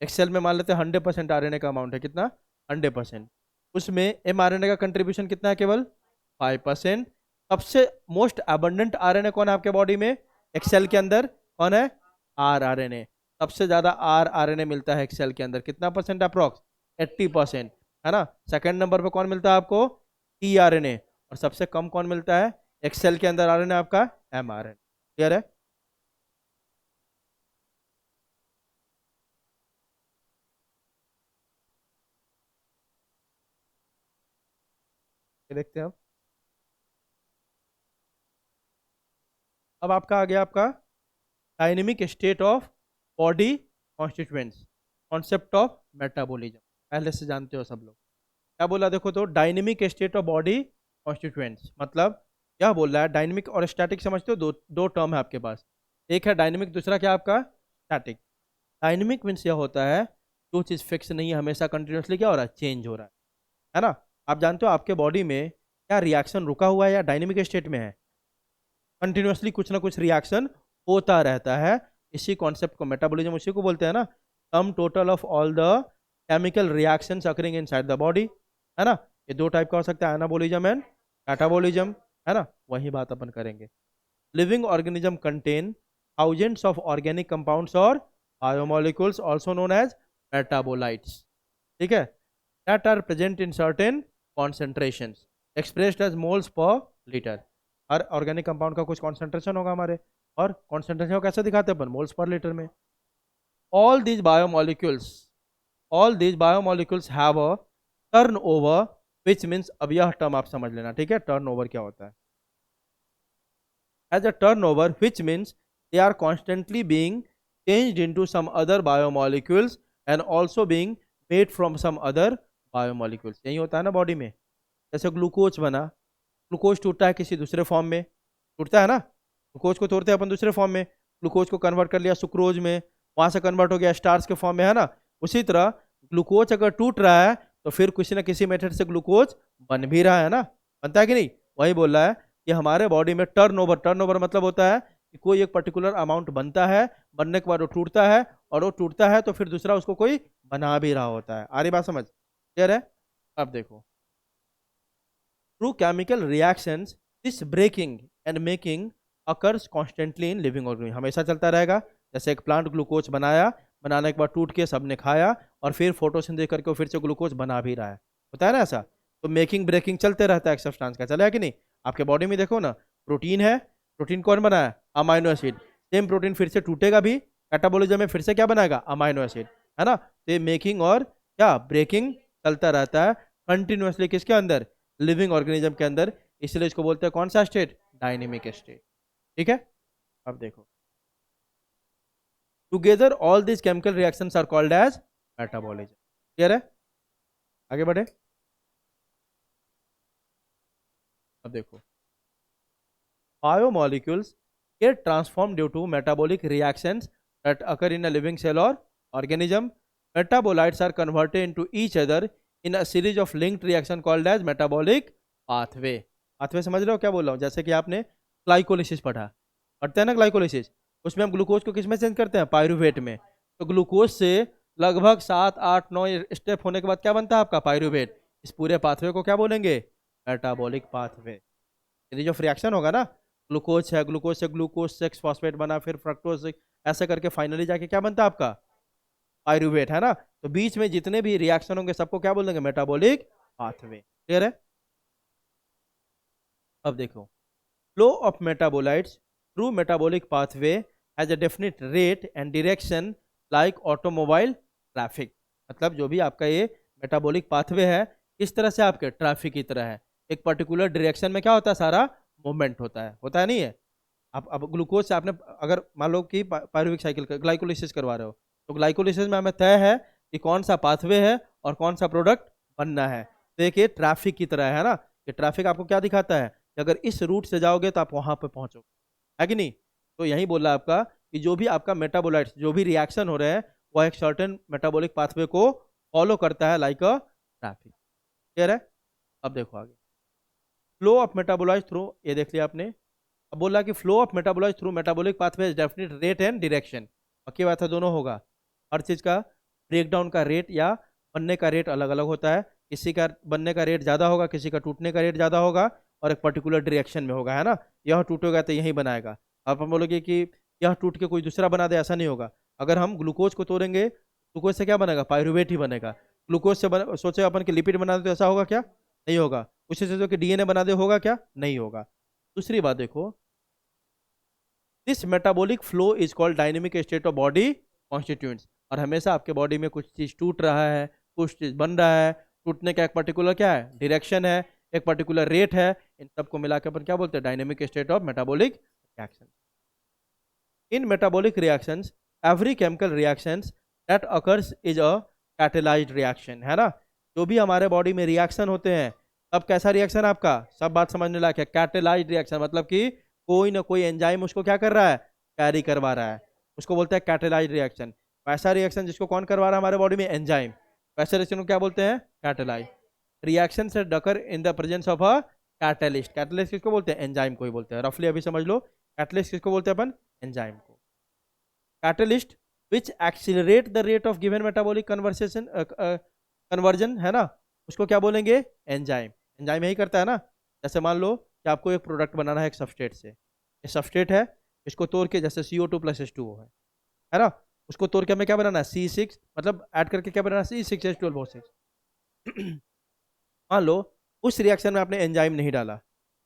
एक सेल में मान लेते हैं 100% आरएनए का अमाउंट है, कितना 100%। उसमें एमआरएनए का कंट्रीब्यूशन कितना है, केवल 5%। सबसे मोस्ट अबंडेंट आरएनए कौन है आपके बॉडी में? एक सेल के अंदर कौन है? आरएनए। सबसे ज्यादा आरएनए मिलता है एक सेल के अंदर, कितना परसेंट? अप्रोक्स 80%, है ना। सेकंड नंबर पे कौन मिलता है आपको? टीआरएनए। और सबसे कम कौन मिलता है एक सेल के अंदर आरएनए? आपका एमआरएनए। क्लियर है? ये देखते हैं अब आपका आ गया आपका dynamic state of body constituents, concept of metabolism, पहले से जानते हो सब लोग। क्या बोला देखो तो, dynamic state of body constituents मतलब क्या बोल रहा है? डायनेमिक और स्टैटिक समझते हो? दो दो टर्म है आपके पास, एक है डायनेमिक, दूसरा क्या आपका? स्टैटिक। डायनेमिक मीन्स यह होता है जो चीज़ फिक्स नहीं है, हमेशा कंटिन्यूसली क्या हो रहा है? चेंज हो रहा है ना। आप जानते हो आपके बॉडी में क्या रिएक्शन रुका हुआ है या डायनेमिक स्टेट में है? कंटिन्यूसली कुछ ना कुछ रिएक्शन होता रहता है। इसी कॉन्सेप्ट को मेटाबॉलिज्म उसी को बोलते हैं ना। Sum total of all the chemical reactions occurring inside the body, है ना। ये दो टाइप का हो सकता है, एनाबॉलिज्म एंड कैटाबॉलिज्म, है ना। वही बात अपन करेंगे। Living organism contain thousands of organic compounds और biomolecules also known as metabolites, ठीक है, that are present in certain concentrations expressed as moles per litre. हर ऑर्गेनिक कंपाउंड का कुछ कॉन्सेंट्रेशन होगा हमारे, और कॉन्सेंट्रेशन को कैसे दिखाते हैं अपन? मोल्स पर लीटर में। All these biomolecules, all these biomolecules have a turn over, which means, अब यह टर्म आप समझ लेना, ठीक है। टर्न ओवर क्या होता है? As a turn over which means they are constantly being changed into some other biomolecules and also being made from some other biomolecules। यही होता है ना बॉडी में। जैसे ग्लूकोज बना, ग्लूकोज टूटता है किसी दूसरे फॉर्म में, टूटता है ना। ग्लूकोज को तोड़ते हैं अपन दूसरे फॉर्म में, ग्लूकोज को कन्वर्ट कर लिया सुक्रोज में, वहां से कन्वर्ट हो गया स्टार्च के फॉर्म में, है ना। उसी तरह ग्लूकोज अगर टूट रहा है तो फिर किसी ना किसी मेथड से ग्लूकोज बन भी रहा है ना, बनता है कि नहीं? वही बोल रहा है कि हमारे बॉडी में टर्न ओवर मतलब होता है कि कोई एक पर्टिकुलर अमाउंट बनता है, बनने के बाद वो टूटता है, और वो टूटता है तो फिर दूसरा उसको कोई बना भी रहा होता है। आ रही बात समझ? क्लियर है? अब देखो, through chemical reactions this breaking and making occurs constantly in living organism, हमेशा चलता रहेगा। जैसे एक प्लांट ग्लूकोज बनाया, बनाने के बाद टूट के सबने खाया, और फिर फोटोसिंथेसिस करके वो फिर से ग्लूकोज बना भी रहा है, होता है ना ऐसा। तो मेकिंग ब्रेकिंग चलते रहता है एक सब्सटेंस का, चला है कि नहीं? आपके बॉडी में देखो ना, प्रोटीन है, प्रोटीन कौन बनाया? Amino acid. सेम प्रोटीन फिर से टूटेगा भी, कैटाबॉलिज्म में फिर से क्या बनाएगा? अमाइनो एसिड, है ना। तो ये मेकिंग और क्या ब्रेकिंग चलता रहता है कंटिन्यूअसली, किसके अंदर? लिविंग ऑर्गेनिज्म के अंदर। इसलिए इसको बोलते हैं कौन सा स्टेट? डायनेमिक स्टेट, ठीक है। अब देखो, together all this chemical reactions are called as metabolism. Clear है? आगे बढ़े। अब देखो, biomolecules get transformed due to metabolic reactions that occur in a living cell or organism. Metabolites are converted into each other in a series of linked reaction called as metabolic pathway। Pathway समझ रहे हो क्या बोल रहा हूँ? जैसे कि आपने ग्लाइकोलिसिस पढ़ते हैं ना, ग्लाइकोलिसिस, उसमें हम ग्लूकोज को किस में चेंज करते हैं? पायरुवेट में। तो ग्लूकोज से लगभग 7 8 9 स्टेप होने के बाद क्या बनता है आपका? पायरुवेट। इस पूरे पाथवे को क्या बोलेंगे? Metabolic pathway. Series of reaction होगा ना, ग्लूकोज है, ग्लूकोज से ग्लूकोज 6 फॉस्फेट बना, फिर फ्रक्टोज, ऐसे करके फाइनली जाके क्या बनता है आपका? पायरुवेट, है ना। तो बीच में जितने भी रिएक्शन होंगे सबको क्या बोलेंगे? Metabolic pathway. क्लियर है? अब देखो, flow of metabolites through metabolic pathway has a definite rate and direction like automobile traffic. मतलब जो भी आपका ये मेटाबॉलिक पाथवे है, इस तरह से आपके ट्रैफिक की तरह है, एक पर्टिकुलर डायरेक्शन में क्या होता है? सारा मूवमेंट होता है नहीं है। आप अब ग्लूकोज से आपने अगर मान लो कि पायरुविक साइकिल का ग्लाइकोलिसिस करवा रहे हो, तो ग्लाइकोलिसिस में हमें तय है कि कौन सा पाथवे है और कौन सा प्रोडक्ट बनना है। तो एक ये ट्रैफिक की तरह है ना, कि ट्रैफिक आपको क्या दिखाता है कि अगर इस रूट से जाओगे तो आप वहां पर पहुंचोगे, है कि नहीं। तो यही बोला आपका कि जो भी आपका मेटाबोलाइट्स, जो भी रिएक्शन हो रहे हैं, वह एक सर्टेन मेटाबॉलिक पाथवे को फॉलो करता है, लाइक अ ट्रैफिक। क्लियर है? अब देखो आगे, फ्लो ऑफ मेटाबोलाइट्स थ्रू, ये देख लिया आपने। अब बोला कि flow of metabolites through metabolic pathway definite rate and direction. पक्की बात है, दोनों होगा। हर चीज़ का ब्रेकडाउन का रेट या बनने का रेट अलग अलग होता है। किसी का बनने का रेट ज़्यादा होगा, किसी का टूटने का रेट ज़्यादा होगा, और एक पर्टिकुलर डायरेक्शन में होगा, है ना। यह टूटेगा तो यही बनाएगा। आप हम बोलोगे कि यह टूट के कोई दूसरा बना दे, ऐसा नहीं होगा। अगर हम ग्लूकोज को तोड़ेंगे, ग्लूकोज से क्या बनेगा, पायरुवेट ही बनेगा। ग्लूकोज से सोचे अपन कि लिपिड बना दे तो ऐसा होगा क्या, नहीं होगा। उसी से कि डीएनए बना दे, होगा क्या, नहीं होगा। दूसरी बात देखो, this metabolic flow is called dynamic state of body constituents. और हमेशा आपके बॉडी में कुछ चीज टूट रहा है, कुछ चीज बन रहा है। टूटने का एक पर्टिकुलर क्या है, डायरेक्शन है, एक पर्टिकुलर रेट है। इन सबको मिलाकर अपन क्या बोलते हैं, dynamic state of metabolic reaction. In metabolic reactions every chemical reactions that occurs is a catalysed reaction, है ना। जो भी हमारे बॉडी में रिएक्शन होते हैं, तब कैसा रिएक्शन आपका, सब बात समझने लायक है। कैटेलाइज्ड रिएक्शन मतलब कि कोई ना कोई एंजाइम उसको क्या कर रहा है, कैरी करवा रहा है, उसको बोलते हैं कैटेलाइज्ड रिएक्शन। वैसा रिएक्शन जिसको कौन करवा रहा है हमारे बॉडी में, एंजाइम, वैसे रिएक्शन को क्या बोलते हैं, कैटेलाइज्ड रिएक्शन से डकर in the presence of a catalyst. Catalyst किसको बोलते हैं, एंजाइम को ही बोलते हैं। रफली अभी समझ लो, कैटलिस्ट किसको बोलते हैं अपन, एंजाइम को। Catalyst which accelerate the rate of given metabolic conversion, है ना, उसको क्या बोलेंगे, एंजाइम। एंजाइम यही करता है ना। जैसे मान लो कि आपको एक प्रोडक्ट बनाना है एक सबस्ट्रेट से, ये सबस्ट्रेट है, इसको तोड़ के जैसे CO2 + H2O है ना, उसको तोड़ के हमें क्या बनाना है, C6, मतलब ऐड करके क्या बनाना है, C6H12O6। मान लो उस रिएक्शन में आपने एंजाइम नहीं डाला,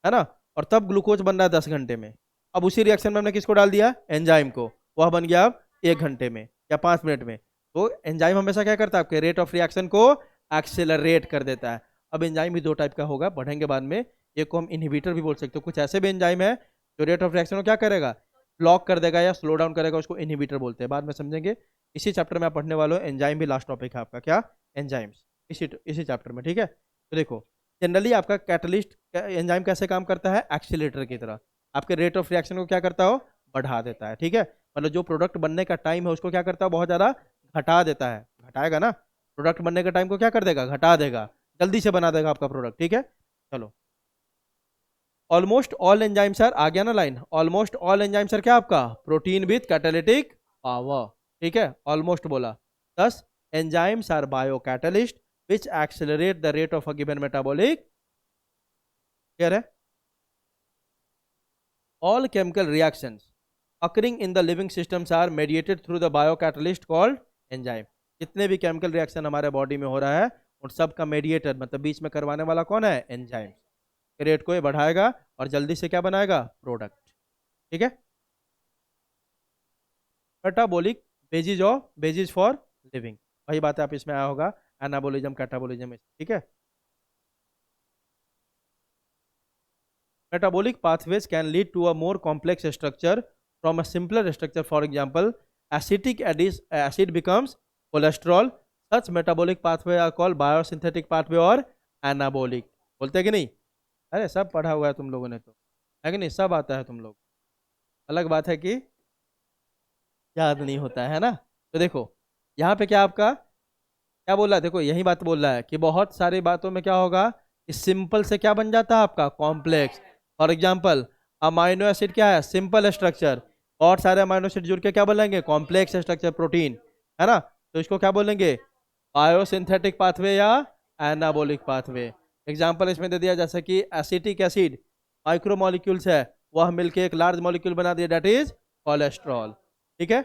है ना, और तब ग्लूकोज बन रहा है 10 घंटे में। अब उसी रिएक्शन में हमने किसको डाल दिया, एंजाइम को, वह बन गया अब 1 घंटे में या 5 मिनट में। तो एंजाइम हमेशा क्या करता है, आपके रेट ऑफ रिएक्शन को एक्सेलरेट कर देता है। अब एंजाइम भी 2 टाइप का होगा, बढ़ेंगे बाद में। एक को हम इनहिबिटर भी बोल सकते हो। कुछ ऐसे भी एंजाइम है जो रेट ऑफ रिएक्शन को क्या करेगा, ब्लॉक कर देगा या स्लो डाउन करेगा, उसको इनहिबिटर बोलते हैं, बाद में समझेंगे। इसी चैप्टर में आप पढ़ने वाले हो, एंजाइम भी लास्ट टॉपिक है आपका, क्या, एंजाइम्स, इसी चैप्टर में, ठीक है। तो देखो, जनरली आपका कैटलिस्ट एंजाइम कैसे काम करता है, एक्सीलेटर की तरह, आपके रेट ऑफ रिएक्शन को क्या करता हो, बढ़ा देता है, ठीक है। मतलब जो प्रोडक्ट बनने का टाइम है उसको क्या करता है, बहुत ज़्यादा घटा देता है, घटाएगा ना, प्रोडक्ट बनने का टाइम को क्या कर देगा, घटा देगा, जल्दी से बना देगा आपका प्रोडक्ट, ठीक है। चलो, ऑलमोस्ट ऑल एंजाइम्स आर, आ गया ना line, almost all enzymes are क्या आपका, प्रोटीन विथ कैटालिटिक पावर, ठीक है, ऑलमोस्ट बोला। 10 enzymes are bio catalyst which accelerate the rate of a given metabolic, clear है। All chemical reactions occurring in the living systems are mediated through the biocatalyst called enzyme। जितने भी केमिकल रिएक्शन हमारे बॉडी में हो रहा है उन सब का मेडिएटर, मतलब बीच में करवाने वाला कौन है, एंजाइम। रेट को ये बढ़ाएगा और जल्दी से क्या बनाएगा, प्रोडक्ट, ठीक है। मेटाबॉलिक बेसिस फॉर लिविंग, वही बात है, आप इसमें आया होगा, एनाबोलिज्म कैटाबोलिज्म, ठीक है। Metabolic pathways can lead to a more complex structure from a simpler structure. For example, acid becomes cholesterol. Such metabolic pathway are called biosynthetic pathway और anabolic। बोलते हैं कि नहीं, अरे सब पढ़ा हुआ है तुम लोगों ने तो, है कि नहीं, सब आता है तुम लोग। अलग बात है कि याद नहीं होता है ना। तो देखो यहाँ पे क्या आपका क्या बोल रहा है, देखो यही बात बोल रहा है कि बहुत सारी बातों में क्या होगा, इस सिंपल से क्या बन जाता है आपका complex. For example, amino acid क्या है, सिंपल स्ट्रक्चर, और सारे अमाइनो एसिड जुड़ के क्या बोलेंगे, कॉम्प्लेक्स स्ट्रक्चर, प्रोटीन, है ना। तो इसको क्या बोलेंगे, बायोसिंथेटिक पाथवे या एनाबोलिक पाथवे। एग्जाम्पल इसमें दे दिया, जैसे कि एसिटिक एसिड माइक्रोमोलिक्यूल्स है, वह मिलके एक लार्ज मॉलिक्यूल बना दिया, डेट इज कोलेस्ट्रॉल, ठीक है।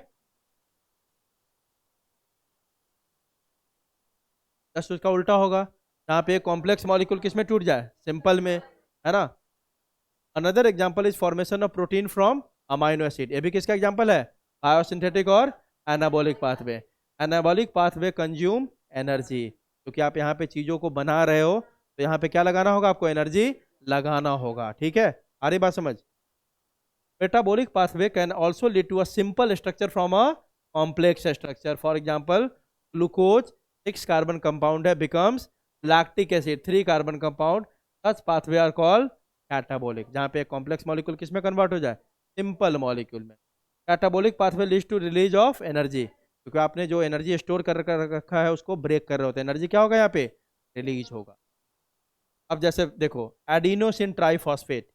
जस्ट उसका उल्टा होगा, यहाँ पे कॉम्प्लेक्स मॉलिक्यूल किस में टूट जाए, सिंपल में, है ना। Another example is formation of protein from amino acid, ये भी किसका एग्जांपल है, बायोसिंथेटिक और anabolic pathway. Anabolic pathway consume energy, क्योंकि आप यहाँ पे चीजों को बना रहे हो तो यहाँ पे क्या लगाना होगा, आपको एनर्जी लगाना होगा, ठीक है। आ रही बात समझ। Metabolic pathway can also lead to a simple structure from a complex structure. For example, glucose 6 carbon compound है, becomes lactic acid 3 carbon compound. Such pathway are called catabolic, जहाँ पे कॉम्प्लेक्स मॉलिक्यूल किस में कन्वर्ट हो जाए, सिंपल मॉलिक्यूल में। Catabolic pathway leads to release of energy, क्योंकि आपने जो एनर्जी स्टोर कर रखा है उसको ब्रेक कर रहे होते हैं, एनर्जी क्या होगा यहाँ पे, रिलीज होगा। अब जैसे देखो, एडिनोसिन ट्राइफॉस्फेट,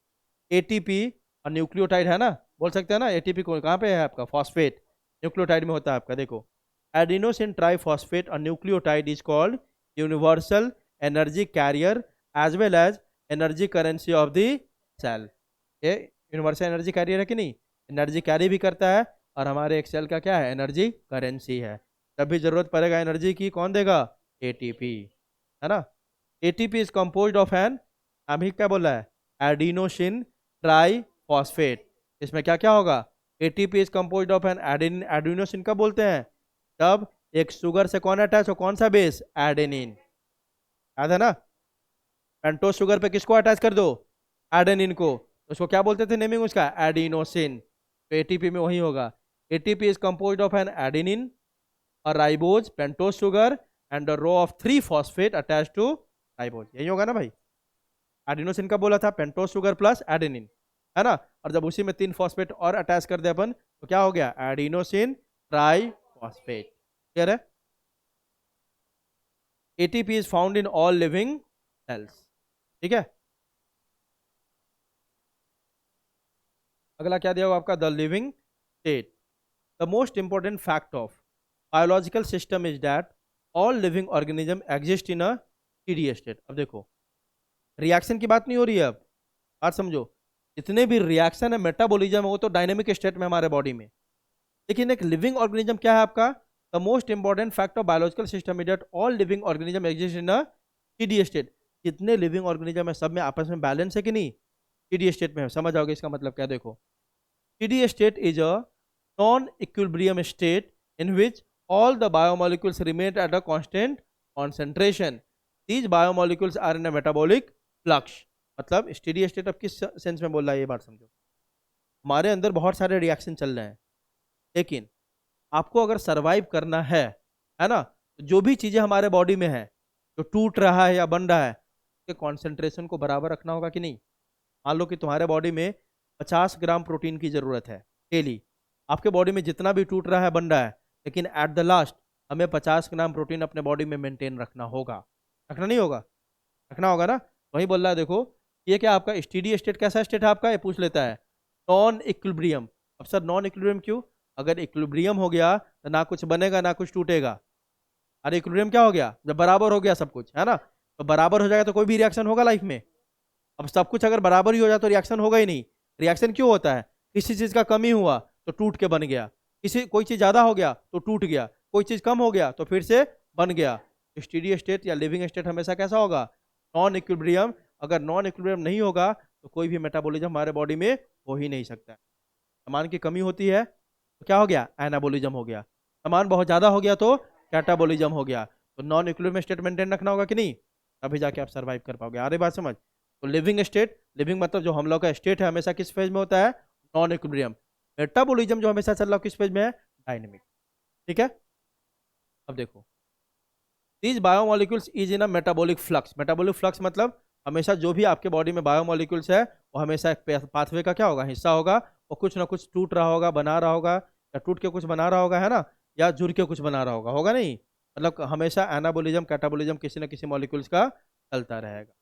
एटीपी और न्यूक्लियोटाइड है ना, बोल सकते हैं ना, एटीपी को कहाँ पे है आपका, फॉस्फेट, न्यूक्लियोटाइड में होता है आपका। देखो, एडिनोसिन ट्राइफॉस्फेट और nucleotide is called universal energy carrier as well as energy currency of the cell. ये यूनिवर्सल एनर्जी कैरियर है कि नहीं, एनर्जी कैरी भी करता है, और हमारे एक सेल का क्या है, एनर्जी करेंसी है। जब भी जरूरत पड़ेगा एनर्जी की, कौन देगा, एटीपी, है ना। ATP is composed of an, अभी क्या बोला है, एडिनोसिन ट्राई फॉस्फेट। इसमें क्या क्या होगा, ATP is composed of an adenine. Adenosine कब बोलते हैं, तब एक शुगर से कौन अटैच हो, कौन सा बेस, एडेनिन, याद है ना। पेंटोस शुगर पे किसको अटैच कर दो, एडेनिन को, उसको क्या बोलते थे नेमिंग उसका, एडिनोसिन। तो एटीपी में वही होगा, ATP is composed of an adenine और ribose pentose sugar and row of 3 phosphate attach to ribose, यही होगा ना भाई। एडिनोसिन का बोला था, पेंटोस शुगर प्लस एडेनिन, है ना। और जब उसी में 3 फॉस्फेट और अटैच कर दे अपन, तो क्या हो गया, एडिनोसिन ट्राई फॉस्फेट। क्लियर है। ATP is found in all living cells, ठीक है। अगला क्या दिया हुआ आपका, the living state. The most important fact of biological system is that all living organism exist in a steady state. अब देखो रिएक्शन की बात नहीं हो रही है, अब बात समझो, जितने भी रिएक्शन है मेटाबॉलिज्म है वो तो डायनेमिक स्टेट में हमारे बॉडी में, लेकिन एक लिविंग ऑर्गेनिज्म क्या है आपका, the most important fact of biological system is that all living organism exist in a steady state. जितने लिविंग ऑर्गेनिज्म है सब में आपस में बैलेंस है कि नहीं, स्टेडी स्टेट में है। समझ आओगे इसका मतलब क्या, देखो steady state is a non-equilibrium state in which all the biomolecules remain at a constant concentration. These biomolecules are in a metabolic flux. मतलब स्टेडी स्टेट अब किस सेंस में बोल रहा है ये बात समझो। हमारे अंदर बहुत सारे रिएक्शन चल रहे हैं, लेकिन आपको अगर सरवाइव करना है ना, तो जो भी चीज़ें हमारे बॉडी में है, जो टूट रहा है या बन रहा है, उसके कॉन्सेंट्रेशन को बराबर रखना होगा कि नहीं। मान लो कि तुम्हारे बॉडी में 50 ग्राम प्रोटीन की ज़रूरत है डेली, आपके बॉडी में जितना भी टूट रहा है बन रहा है, लेकिन एट द लास्ट हमें 50 ग्राम प्रोटीन अपने बॉडी में मेंटेन रखना होगा, रखना नहीं होगा, रखना होगा ना। वही बोल रहा है, देखो ये क्या आपका स्टेडी स्टेट कैसा स्टेट है आपका, ये पूछ लेता है, नॉन इक्विलिब्रियम। अब सर नॉन इक्विलिब्रियम क्यों, अगर इक्विलिब्रियम हो गया तो ना कुछ बनेगा ना कुछ टूटेगा। अरे इक्विलिब्रियम क्या हो गया, जब बराबर हो गया सब कुछ, है ना, तो बराबर हो जाएगा तो कोई भी रिएक्शन होगा लाइफ में। अब सब कुछ अगर बराबर ही हो जाए तो रिएक्शन होगा ही नहीं। रिएक्शन क्यों होता है, किसी चीज़ का कमी हुआ तो टूट के बन गया, कोई चीज़ ज़्यादा हो गया तो टूट गया, कोई चीज़ कम हो गया तो फिर से बन गया। स्टेडी स्टेट या लिविंग स्टेट हमेशा कैसा होगा, नॉन इक्विलिब्रियम। अगर नॉन इक्विलिब्रियम नहीं होगा तो कोई भी मेटाबॉलिज्म हमारे बॉडी में हो ही नहीं सकता। सामान की कमी होती है तो क्या हो गया, एनाबॉलिज्म हो गया। सामान बहुत ज़्यादा हो गया तो कैटाबॉलिज्म हो गया। तो नॉन इक्विलिब्रियम स्टेट मेंटेन रखना होगा कि नहीं, तभी जाके आप सर्वाइव कर पाओगे। आ रही बात समझ। तो लिविंग स्टेट, लिविंग मतलब जो हम लोग का स्टेट है हमेशा किस फेज में होता है, नॉन इक्विलिब्रियम। मेटाबॉलिज्म जो हमेशा चल रहा है किस फेज में है, डायनेमिक, ठीक है। अब देखो these biomolecules is in a metabolic flux. Metabolic flux मतलब हमेशा जो भी आपके बॉडी में बायोमोलिक्यूल्स है वो हमेशा एक पाथवे का क्या होगा, हिस्सा होगा, और कुछ ना कुछ टूट रहा होगा, बना रहा होगा, या टूट के कुछ बना रहा होगा, है ना, या जुड़ के कुछ बना रहा होगा, होगा नहीं। मतलब हमेशा एनाबोलिज्म कैटाबोलिज्म किसी ना किसी मॉलिक्यूल्स का चलता रहेगा।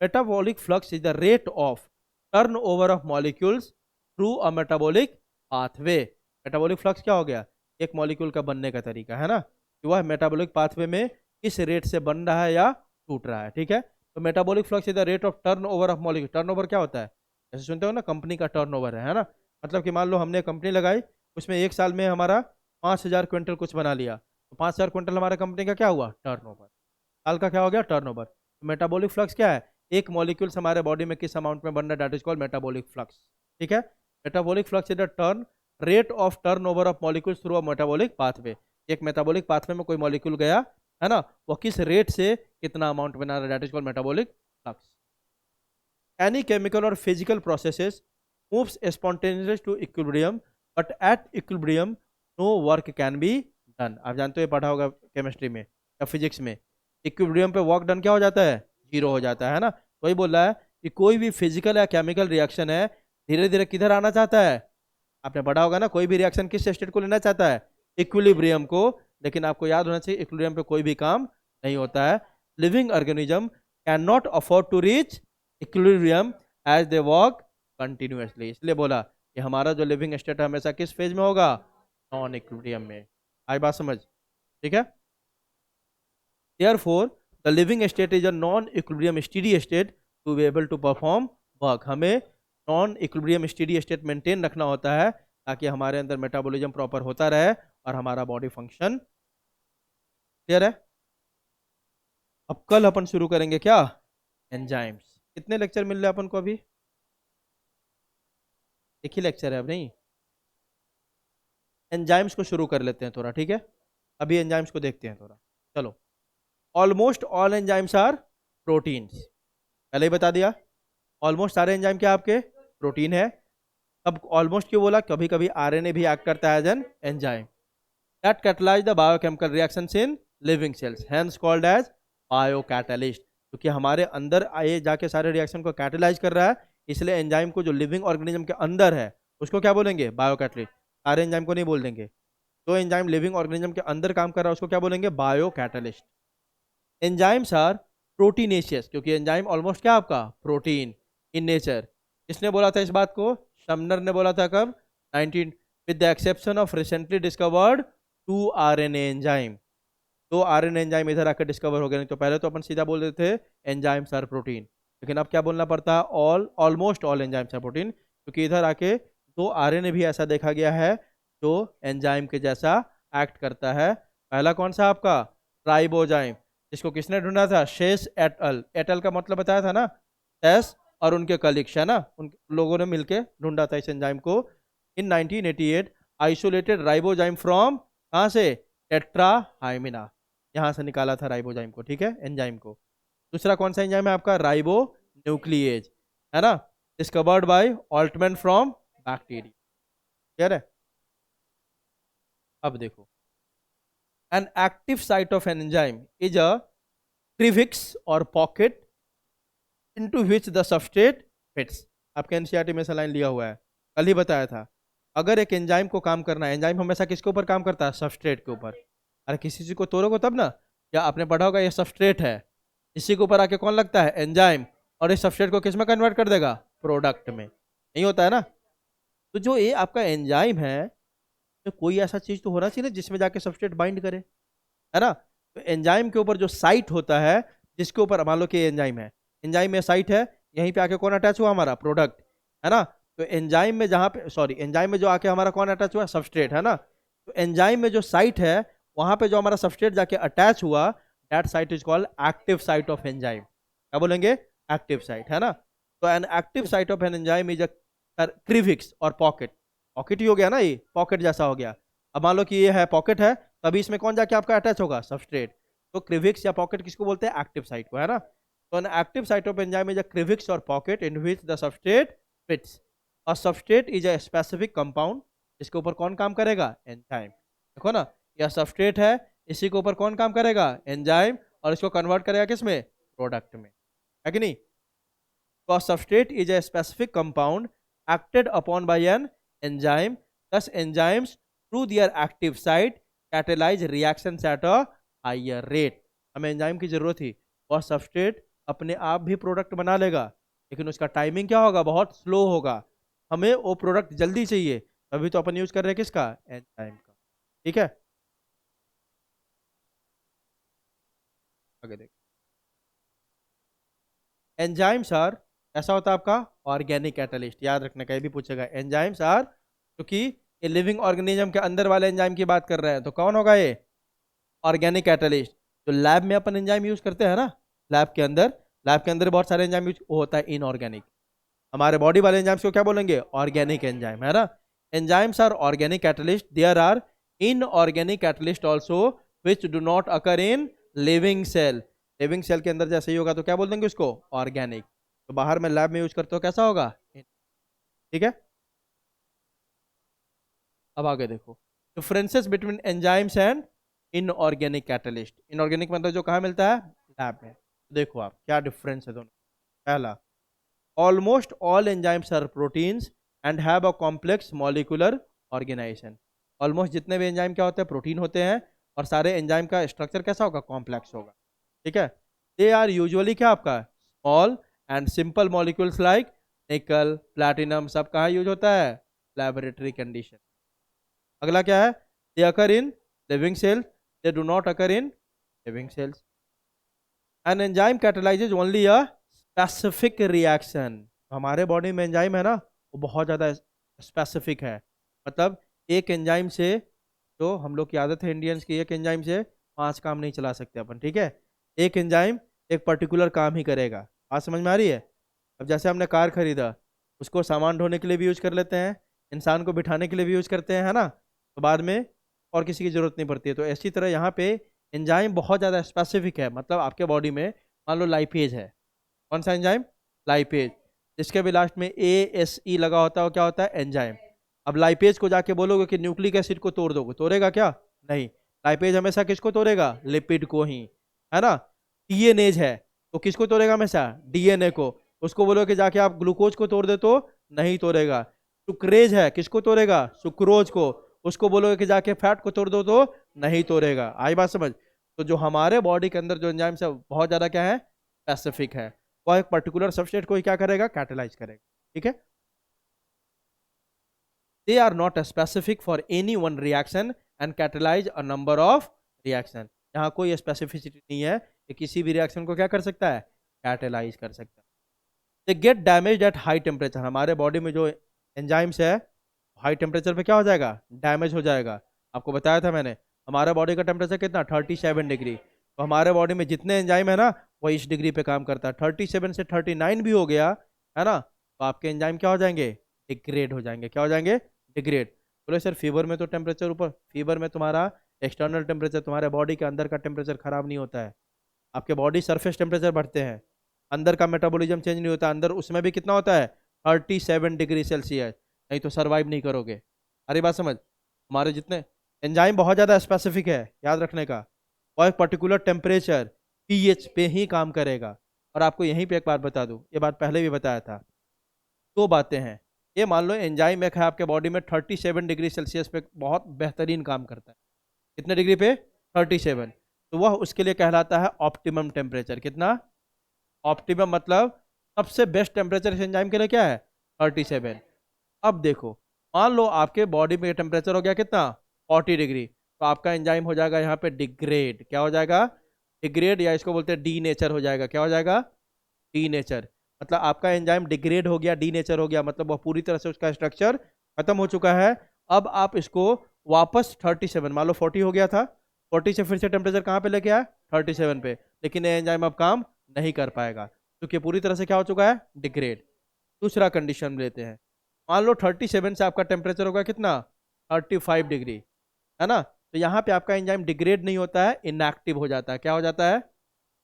Metabolic flux is the rate of turn over of molecules through a metabolic pathway. Metabolic flux क्या हो गया, एक मॉलिक्यूल का बनने का तरीका, है ना, कि वह मेटाबॉलिक पाथवे में किस रेट से बन रहा है या टूट रहा है, ठीक है। तो metabolic flux is the rate of turn over of molecule. Turn over क्या होता है, जैसे सुनते हो ना कंपनी का टर्न ओवर है ना, मतलब कि मान लो हमने कंपनी लगाई, उसमें एक साल में हमारा 5,000 क्विंटल कुछ बना लिया, तो 5,000 क्विंटल हमारा कंपनी का क्या हुआ, टर्न ओवर। साल का क्या हो गया, टर्न ओवर। तो मेटाबॉलिक फ्लक्स क्या है, एक मॉलिक्यूल्स हमारे बॉडी में किस अमाउंट में बन रहा है, that is called metabolic flux, ठीक है। Metabolic flux is the turn rate of turn over of molecules through a metabolic pathway. एक मेटाबॉलिक पाथवे में कोई मॉलिक्यूल गया, है ना, वो किस रेट से कितना अमाउंट बना रहा है, that is called metabolic flux. Any chemical or physical processes moves spontaneous to equilibrium, but at equilibrium no work can be done. आप जानते हो, ये पढ़ा होगा केमिस्ट्री में या फिजिक्स में, इक्विलिब्रियम पे वर्क डन क्या हो जाता है, जीरो हो जाता है ना। वही बोल रहा है कि कोई भी फिजिकल या केमिकल रिएक्शन है, धीरे धीरे किधर आना चाहता है, आपने पढ़ा होगा ना, कोई भी रिएक्शन किस स्टेट को लेना चाहता है, इक्विलिब्रियम को। लेकिन आपको याद होना चाहिए इक्विलिब्रियम पे कोई भी काम नहीं होता है। Living organism can not afford to reach equilibrium as they work continuously. इसलिए बोला कि हमारा जो लिविंग स्टेट है हमेशा किस फेज में होगा, नॉन इक्विलिब्रियम में। आई बात समझ, ठीक है। Therefore, the living state is a non-equilibrium steady state to be able to perform work. हमें non equilibrium steady state maintain रखना होता है ताकि हमारे अंदर मेटाबॉलिज्म प्रॉपर होता रहे और हमारा बॉडी फंक्शन। क्लियर है? अब कल अपन शुरू करेंगे क्या? एंजाइम्स। कितने लेक्चर मिल रहे हैं अपन को अभी? एक ही लेक्चर है अब, नहीं? एंजाइम्स को शुरू कर लेते हैं थोड़ा, ठीक है? अभी एंजाइम्स को देखते हैं थोड़ा। चलो, almost all enzymes are proteins. पहले ही बता दिया, ऑलमोस्ट सारे एंजाइम क्या आपके प्रोटीन है। अब ऑलमोस्ट क्यों बोला? कभी कभी आरएनए भी एक्ट करता है as an enzyme that catalyse the biochemical reactions in living cells, hence called as biocatalyst. क्योंकि हमारे अंदर आए जाके सारे रिएक्शन को कैटलाइज कर रहा है, इसलिए एंजाइम को जो लिविंग ऑर्गेनिज्म के अंदर है उसको क्या बोलेंगे? बायोकैटलिस्ट। सारे एंजाइम को नहीं बोल देंगे। जो एंजाइम लिविंग ऑर्गेनिज्म के अंदर काम कर रहा है उसको क्या बोलेंगे? बायोकैटलिस्ट। एंजाइम्स आर प्रोटीनेशियस, क्योंकि एंजाइम ऑलमोस्ट क्या आपका प्रोटीन इन नेचर। किसने बोला था इस बात को? शमनर ने बोला था कब? 19 with the exception of recently discovered 2 RNA enzyme. 2 RNA enzyme इधर आकर डिस्कवर हो गए। नहीं तो पहले तो अपन सीधा बोल देते थे एंजाइम्स आर प्रोटीन, लेकिन अब क्या बोलना पड़ता है? Almost all enzymes are protein, क्योंकि इधर आके 2 आरएनए भी ऐसा देखा गया है जो एंजाइम के जैसा एक्ट करता है। पहला कौन सा आपका? राइबोजाइम, जिसको किसने ढूंढा था? शेस एट अल। एट अल का मतलब बताया था ना, शेस और उनके कलीग्स है ना, उन लोगों ने मिलके ढूंढा था इस एंजाइम को इन 1988। आइसोलेटेड राइबोजाइम फ्रॉम, कहाँ से? टेट्राहाइमिना, यहाँ से निकाला था राइबोजाइम को, ठीक है, एंजाइम को। दूसरा कौन सा एंजाइम है आपका? राइबो न्यूक्लिएज, है ना, discovered by Altman from bacteria. Clear है? अब देखो, an active site of an enzyme is a crevice or pocket into which the substrate fits. आपके एनसीईआरटी में से लाइन लिया हुआ है, कल ही बताया था। अगर एक एंजाइम को काम करना है, एंजाइम हमेशा किसके ऊपर काम करता है? सबस्ट्रेट के ऊपर। अरे किसी चीज को तोड़ोगे तब ना, या आपने पढ़ा होगा ये सबस्ट्रेट है, इसी के ऊपर आके कौन लगता है? एंजाइम। और इस सबस्ट्रेट को किस में कन्वर्ट कर देगा? प्रोडक्ट में। नहीं होता है ना? तो जो ये आपका एंजाइम है, तो कोई ऐसा चीज तो होना चाहिए ना जिसमें जाके सबस्ट्रेट बाइंड करे, है ना? तो एंजाइम के ऊपर जो साइट होता है, जिसके ऊपर मान लो कि एंजाइम है, एंजाइम में साइट है, यहीं पे आके कौन अटैच हुआ? हमारा प्रोडक्ट, है ना? तो एंजाइम में जहाँ पे, सॉरी, एंजाइम में जो आके हमारा कौन अटैच हुआ? सबस्ट्रेट, है ना? तो एंजाइम में जो साइट है, वहां पे जो हमारा सबस्ट्रेट जाके अटैच हुआ, that site is called active site of enzyme. क्या बोलेंगे? एक्टिव साइट, है ना? तो an active site of an enzyme is a crevice or pocket. Pocket ही हो गया ना, ये पॉकेट जैसा हो गया। अब मान लो कि ये है पॉकेट है, तभी इसमें कौन जाके आपका अटैच होगा? सबस्ट्रेट। तो क्रिविक्स या पॉकेट किसको बोलते हैं? एक्टिव साइट को, है ना? तो an active site of enzyme is a crevice or pocket in which the substrate fits. और substrate is a specific compound, इसके ऊपर कौन काम करेगा? एंजाइम। देखो ना, यह सबस्ट्रेट है, इसी के ऊपर कौन काम करेगा? एंजाइम। और इसको कन्वर्ट करेगा किस में? प्रोडक्ट में, है कि नहीं? तो substrate is a specific compound acted upon by an enzyme. Thus enzymes through their active site catalyze reactions at a higher rate. हमें एंजाइम की जरूरत थी, और सबस्ट्रेट अपने आप भी प्रोडक्ट बना लेगा, लेकिन उसका टाइमिंग क्या होगा? बहुत स्लो होगा। हमें वो प्रोडक्ट जल्दी चाहिए, तभी तो अपन यूज कर रहे हैं किसका? एंजाइम का। ठीक है, आगे देख। एंजाइम्स आर, ऐसा होता है आपका ऑर्गेनिक कैटलिस्ट। याद रखने का, ये भी पूछेगा। एंजाइम्स आर, क्योंकि ये लिविंग ऑर्गेनिज्म के अंदर वाले एंजाइम की बात कर रहे हैं, तो कौन होगा ये? Organic catalyst. जो लैब में अपन एंजाइम यूज करते हैं ना, लैब के अंदर बहुत सारे एंजाइम यूज, वो होता है इनऑर्गेनिक। हमारे बॉडी वाले एंजाइम्स को क्या बोलेंगे? ऑर्गेनिक एंजाइम, है ना? Enzymes are organic catalyst. There are inorganic catalyst also which do not occur in living cell. Living cell के अंदर जैसे ही होगा तो क्या बोल देंगे उसको? ऑर्गेनिक। तो बाहर में लैब में यूज करते हो, कैसा होगा? ठीक है, अब आगे देखो, differences between enzymes and inorganic catalyst. Inorganic मतलब जो कहाँ मिलता है? लैब में। देखो आप क्या डिफरेंस है दोनों। पहला, almost all enzymes are proteins and have a complex molecular organisation. Almost जितने भी एंजाइम क्या होते हैं? प्रोटीन होते हैं, और सारे एंजाइम का स्ट्रक्चर कैसा होगा? कॉम्प्लेक्स होगा। ठीक है, दे आर यूजुअली क्या आपका? Small and simple molecules like nickel, platinum, सब कहाँ यूज होता है? Laboratory condition. अगला क्या है? They occur in living cells, they do not occur in living cells. An enzyme catalyses only a specific reaction, हमारे बॉडी में एंजाइम है ना वो बहुत ज़्यादा स्पेसिफिक है। मतलब एक एंजाइम से, जो हम लोग की आदत है इंडियंस की, एक एंजाइम से 5 काम नहीं चला सकते अपन, ठीक है। एक एंजाइम एक पर्टिकुलर काम ही करेगा। बात समझ में आ रही है? अब जैसे हमने कार खरीदा, उसको सामान ढोने के लिए भी यूज कर लेते हैं, इंसान को बिठाने के लिए भी यूज करते हैं, है ना। तो बाद में और किसी की जरूरत नहीं पड़ती है। तो इसी तरह यहाँ पे एंजाइम बहुत ज़्यादा स्पेसिफिक है। मतलब आपके बॉडी में मान लो लाइपेज है, कौन सा एंजाइम? लाइपेज। इसके भी लास्ट में ASE लगा होता है, वो क्या होता है? एंजाइम। अब लाइपेज को जाके बोलोगे कि न्यूक्लिक एसिड को तोड़ दोगे, तोड़ेगा क्या? नहीं। लाइपेज हमेशा किसको तोड़ेगा? लिपिड को ही, है ना। टीएनएज है तो किसको तोड़ेगा? हमेशा डीएनए को। उसको बोलो कि जाके आप ग्लूकोज को तोड़ दे तो नहीं तोड़ेगा। सुक्रेज है, किसको तोड़ेगा? सुक्रोज को। उसको बोलोगे कि जाके फैट को तोड़ दो तो नहीं तोड़ेगा। आई बात समझ? तो जो हमारे बॉडी के अंदर जो एंजाइम्स है बहुत ज्यादा क्या है? स्पेसिफिक है। वह एक पर्टिकुलर सबस्ट्रेट को ही क्या करेगा? कैटेलाइज करेगा, ठीक है। They are not specific for any one reaction and catalyse a number of reaction. यहाँ कोई स्पेसिफिसिटी नहीं है कि किसी भी रिएक्शन को क्या कर सकता है? कैटेलाइज कर सकता है। They get damage at high temperature, हमारे बॉडी में जो एंजाइम्स है हाई टेम्परेचर पे क्या हो जाएगा? डैमेज हो जाएगा। आपको बताया था मैंने, हमारा बॉडी का टेम्परेचर कितना? 37 डिग्री। तो हमारे बॉडी में जितने एंजाइम है ना वो इस डिग्री पे काम करता है। 37 से 39 भी हो गया, है ना, तो आपके एंजाइम क्या हो जाएंगे? डिग्रेड हो जाएंगे। क्या हो जाएंगे? डिग्रेड। बोले सर फीवर में तो टेम्परेचर ऊपर, फीवर में तुम्हारा एक्सटर्नल टेम्परेचर, तुम्हारे बॉडी के अंदर का टेम्परेचर खराब नहीं होता है। आपके बॉडी सरफेस टेम्परेचर बढ़ते हैं, अंदर का मेटाबॉलिज्म चेंज नहीं होता। अंदर उसमें भी कितना होता है? 37 डिग्री सेल्सियस। नहीं तो सर्वाइव नहीं करोगे। अरे बात समझ? हमारे जितने एंजाइम बहुत ज़्यादा स्पेसिफिक है, याद रखने का। और एक पर्टिकुलर टेम्परेचर pH पे ही काम करेगा। और आपको यहीं पे एक बात बता दूं, ये बात पहले भी बताया था। दो बातें हैं। ये मान लो एंजाइम एक है आपके बॉडी में 37 डिग्री सेल्सियस पे बहुत बेहतरीन काम करता है। कितने डिग्री पे? 37। तो वह उसके लिए कहलाता है ऑप्टिमम टेम्परेचर। कितना? ऑप्टिमम मतलब सबसे बेस्ट टेम्परेचर इस एंजाइम के लिए क्या है? 37। अब देखो, मान लो आपके बॉडी में टेम्परेचर हो गया कितना? 40 डिग्री। तो आपका एंजाइम हो जाएगा यहाँ पे डिग्रेड। क्या हो जाएगा? डिग्रेड, या इसको बोलते हैं डी नेचर हो जाएगा। क्या हो जाएगा? D nature. मतलब आपका एंजाइम डिग्रेड हो गया, डी नेचर हो गया, मतलब वह पूरी तरह से उसका स्ट्रक्चर खत्म हो चुका है। अब आप इसको वापस 37, मान लो 40 हो गया था, 40 से फिर से टेम्परेचर कहाँ पे लेके आया? 37 पे। लेकिन ये एंजाइम अब काम नहीं कर पाएगा क्योंकि पूरी तरह से क्या हो चुका है? डिग्रेड। दूसरा कंडीशन लेते हैं। मान लो 37 से आपका टेम्परेचर होगा कितना? 35 डिग्री, है ना। तो यहाँ पे आपका एंजाइम डिग्रेड नहीं होता है, इनएक्टिव हो जाता है। क्या हो जाता है?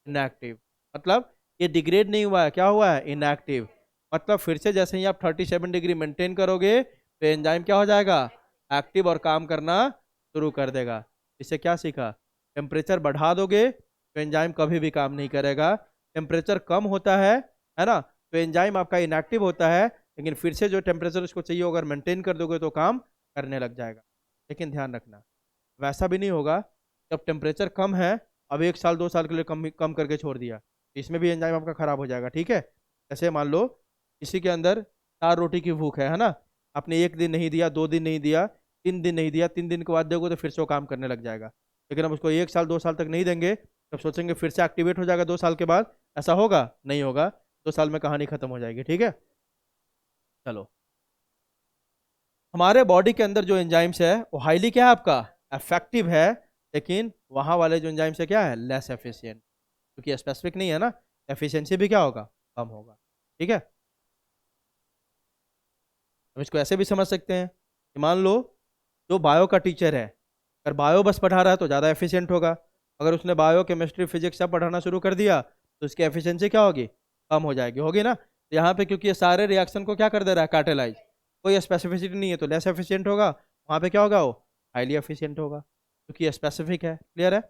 इनएक्टिव। मतलब ये डिग्रेड नहीं हुआ है, क्या हुआ है? इनएक्टिव। मतलब फिर से जैसे ही आप 37 डिग्री मेंटेन करोगे तो एंजाइम क्या हो जाएगा? एक्टिव और काम करना शुरू कर देगा। इससे क्या सीखा? टेम्परेचर बढ़ा दोगे तो एंजाइम कभी भी काम नहीं करेगा। टेम्परेचर कम होता है ना, तो एंजाइम आपका इनएक्टिव होता है। लेकिन फिर से जो टेम्परेचर उसको चाहिए अगर मेंटेन कर दोगे तो काम करने लग जाएगा। लेकिन ध्यान रखना, वैसा भी नहीं होगा जब टेम्परेचर कम है, अब 1 साल 2 साल के लिए कम कम करके छोड़ दिया, इसमें भी एंजाइम आपका खराब हो जाएगा, ठीक है। जैसे मान लो किसी के अंदर 4 रोटी की भूख है ना। आपने 1 दिन नहीं दिया, 2 दिन नहीं दिया, 3 दिन नहीं दिया, 3 दिन के बाद दोगे तो फिर से वो काम करने लग जाएगा। लेकिन अब उसको 1 साल 2 साल तक नहीं देंगे, तब सोचेंगे फिर से एक्टिवेट हो जाएगा 2 साल के बाद। ऐसा होगा? नहीं होगा। 2 साल में कहानी खत्म हो जाएगी, ठीक है। चलो, हमारे बॉडी के अंदर जो एंजाइम्स है वो हाईली क्या है आपका? इफेक्टिव है। लेकिन वहाँ वाले जो एंजाइम्स है क्या है? लेस एफिशिएंट, क्योंकि स्पेसिफिक नहीं है ना। एफिशिएंसी भी क्या होगा? कम होगा, ठीक है। हम इसको ऐसे भी समझ सकते हैं कि मान लो जो बायो का टीचर है, अगर बायो बस पढ़ा रहा है तो ज़्यादा एफिशिएंट होगा। अगर उसने बायो केमिस्ट्री फिजिक्स सब पढ़ाना शुरू कर दिया तो उसकी एफिशिएंसी क्या होगी? कम हो जाएगी, होगी ना। तो यहाँ पे क्योंकि ये सारे रिएक्शन को क्या कर दे रहा है? कैटेलाइज। कोई स्पेसिफिसिटी नहीं है तो लेस एफिशिएंट होगा। वहाँ पे क्या होगा? वो हाईली एफिशिएंट होगा क्योंकि ये स्पेसिफिक है। क्लियर है?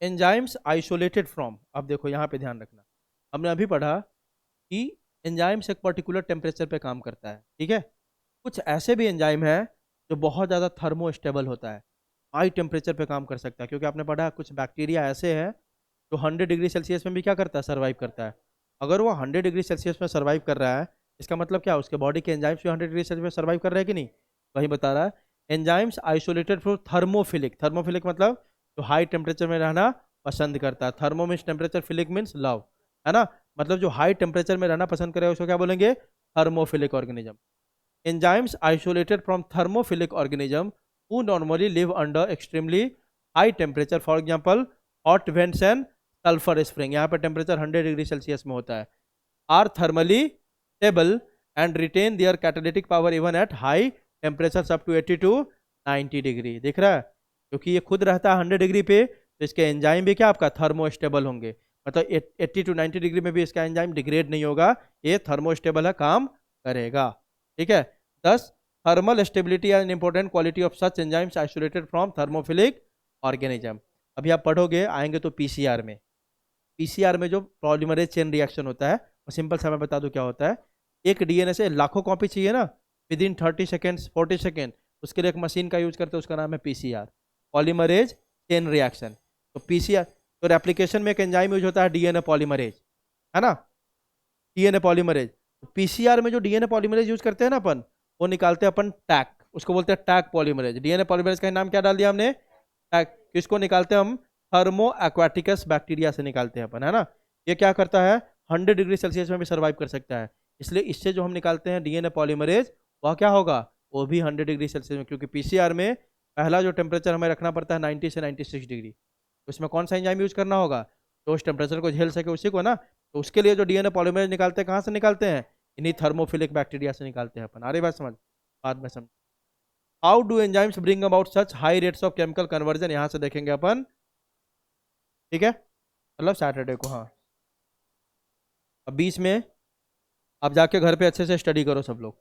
एंजाइम्स आइसोलेटेड फ्रॉम, अब देखो यहाँ पे ध्यान रखना, हमने अभी पढ़ा कि एंजाइम्स एक पर्टिकुलर टेम्परेचर पे काम करता है, ठीक है। कुछ ऐसे भी एंजाइम है जो बहुत ज़्यादा थर्मोस्टेबल होता है, हाई टेम्परेचर पे काम कर सकता है। क्योंकि आपने पढ़ा कुछ बैक्टीरिया ऐसे हैं जो 100 डिग्री सेल्सियस में भी क्या करता है? सर्वाइव करता है। अगर वो 100 डिग्री सेल्सियस में सर्वाइव कर रहा है, इसका मतलब क्या? उसके बॉडी के एंजाइम्स भी 100 डिग्री सेल्सियस में सर्वाइव कर रहे हैं कि नहीं? वही बता रहा है। Enzymes isolated from thermophilic. Thermophilic मतलब जो हाई टेम्परेचर में रहना पसंद करता है। Thermo means temperature, philic means love, है ना। मतलब जो हाई टेम्परेचर में रहना पसंद करेगा उसको क्या बोलेंगे, thermophilic organism. Enzymes isolated from thermophilic organism who normally live under extremely high temperature, for example hot vents and sulfur spring, यहाँ पर टेम्परेचर 100 डिग्री सेल्सियस में होता है, are thermally stable and retain their catalytic power even at high temperatures up to 80 to 90 degree. दिख रहा है, क्योंकि ये खुद रहता है 100 डिग्री पे, तो इसके एंजाइम भी क्या आपका थर्मोस्टेबल होंगे, मतलब 80 टू 90 डिग्री में भी इसका एंजाइम डिग्रेड नहीं होगा, ये थर्मोस्टेबल है, काम करेगा। ठीक है। 10 thermal stability and important quality of such enzymes isolated from thermophilic organism. अभी आप पढ़ोगे, आएंगे तो पीसीआर में, पीसीआर में जो पॉलीमरेज चेन रिएक्शन होता है, और सिंपल सा मैं बता दूं क्या होता है। एक डीएनए से लाखों कॉपी चाहिए ना, विद इन 30 सेकेंड्स 40 सेकेंड, उसके लिए एक मशीन का यूज करते हैं, उसका नाम है पीसीआर, पॉलीमरेज चेन रिएक्शन। तो पीसीआर, तो रेप्लिकेशन में एक एंजाइम यूज होता है डीएनए पॉलीमरेज, है ना, डीएनए पॉलीमरेज। पीसीआर में जो डीएनए पॉलीमरेज यूज करते हैं ना अपन, वो निकालते हैं अपन टैक, उसको बोलते हैं टैक पॉलीमरेज। डीएनए पॉलीमरेज का नाम क्या डाल दिया हमने, टैक। किसको निकालते हैं हम, थर्मो एक्वाटिकस बैक्टीरिया से निकालते हैं अपन, है ना। ये क्या करता है, 100 डिग्री सेल्सियस में भी सर्वाइव कर सकता है, इसलिए इससे जो हम निकालते हैं डीएनए पॉलीमरेज, वह क्या होगा, वो भी 100 डिग्री सेल्सियस में, क्योंकि पीसीआर में पहला जो टेम्परेचर हमें रखना पड़ता है 90 से 96 डिग्री, तो इसमें कौन सा एंजाइम यूज करना होगा, तो उस टेम्परेचर को झेल सके उसी को ना। तो उसके लिए जो डीएनए पॉलीमरेज निकालते हैं, कहाँ से निकालते हैं, इन्हीं थर्मोफिलिक बैक्टीरिया से निकालते हैं अपन। आ रही बात समझ, बाद में समझ। How do enzymes bring about such high rates of chemical conversion, यहाँ से देखेंगे अपन। ठीक है, मतलब सैटरडे को। हाँ, अब 20 में आप जाके घर पे अच्छे से स्टडी करो सब लोग।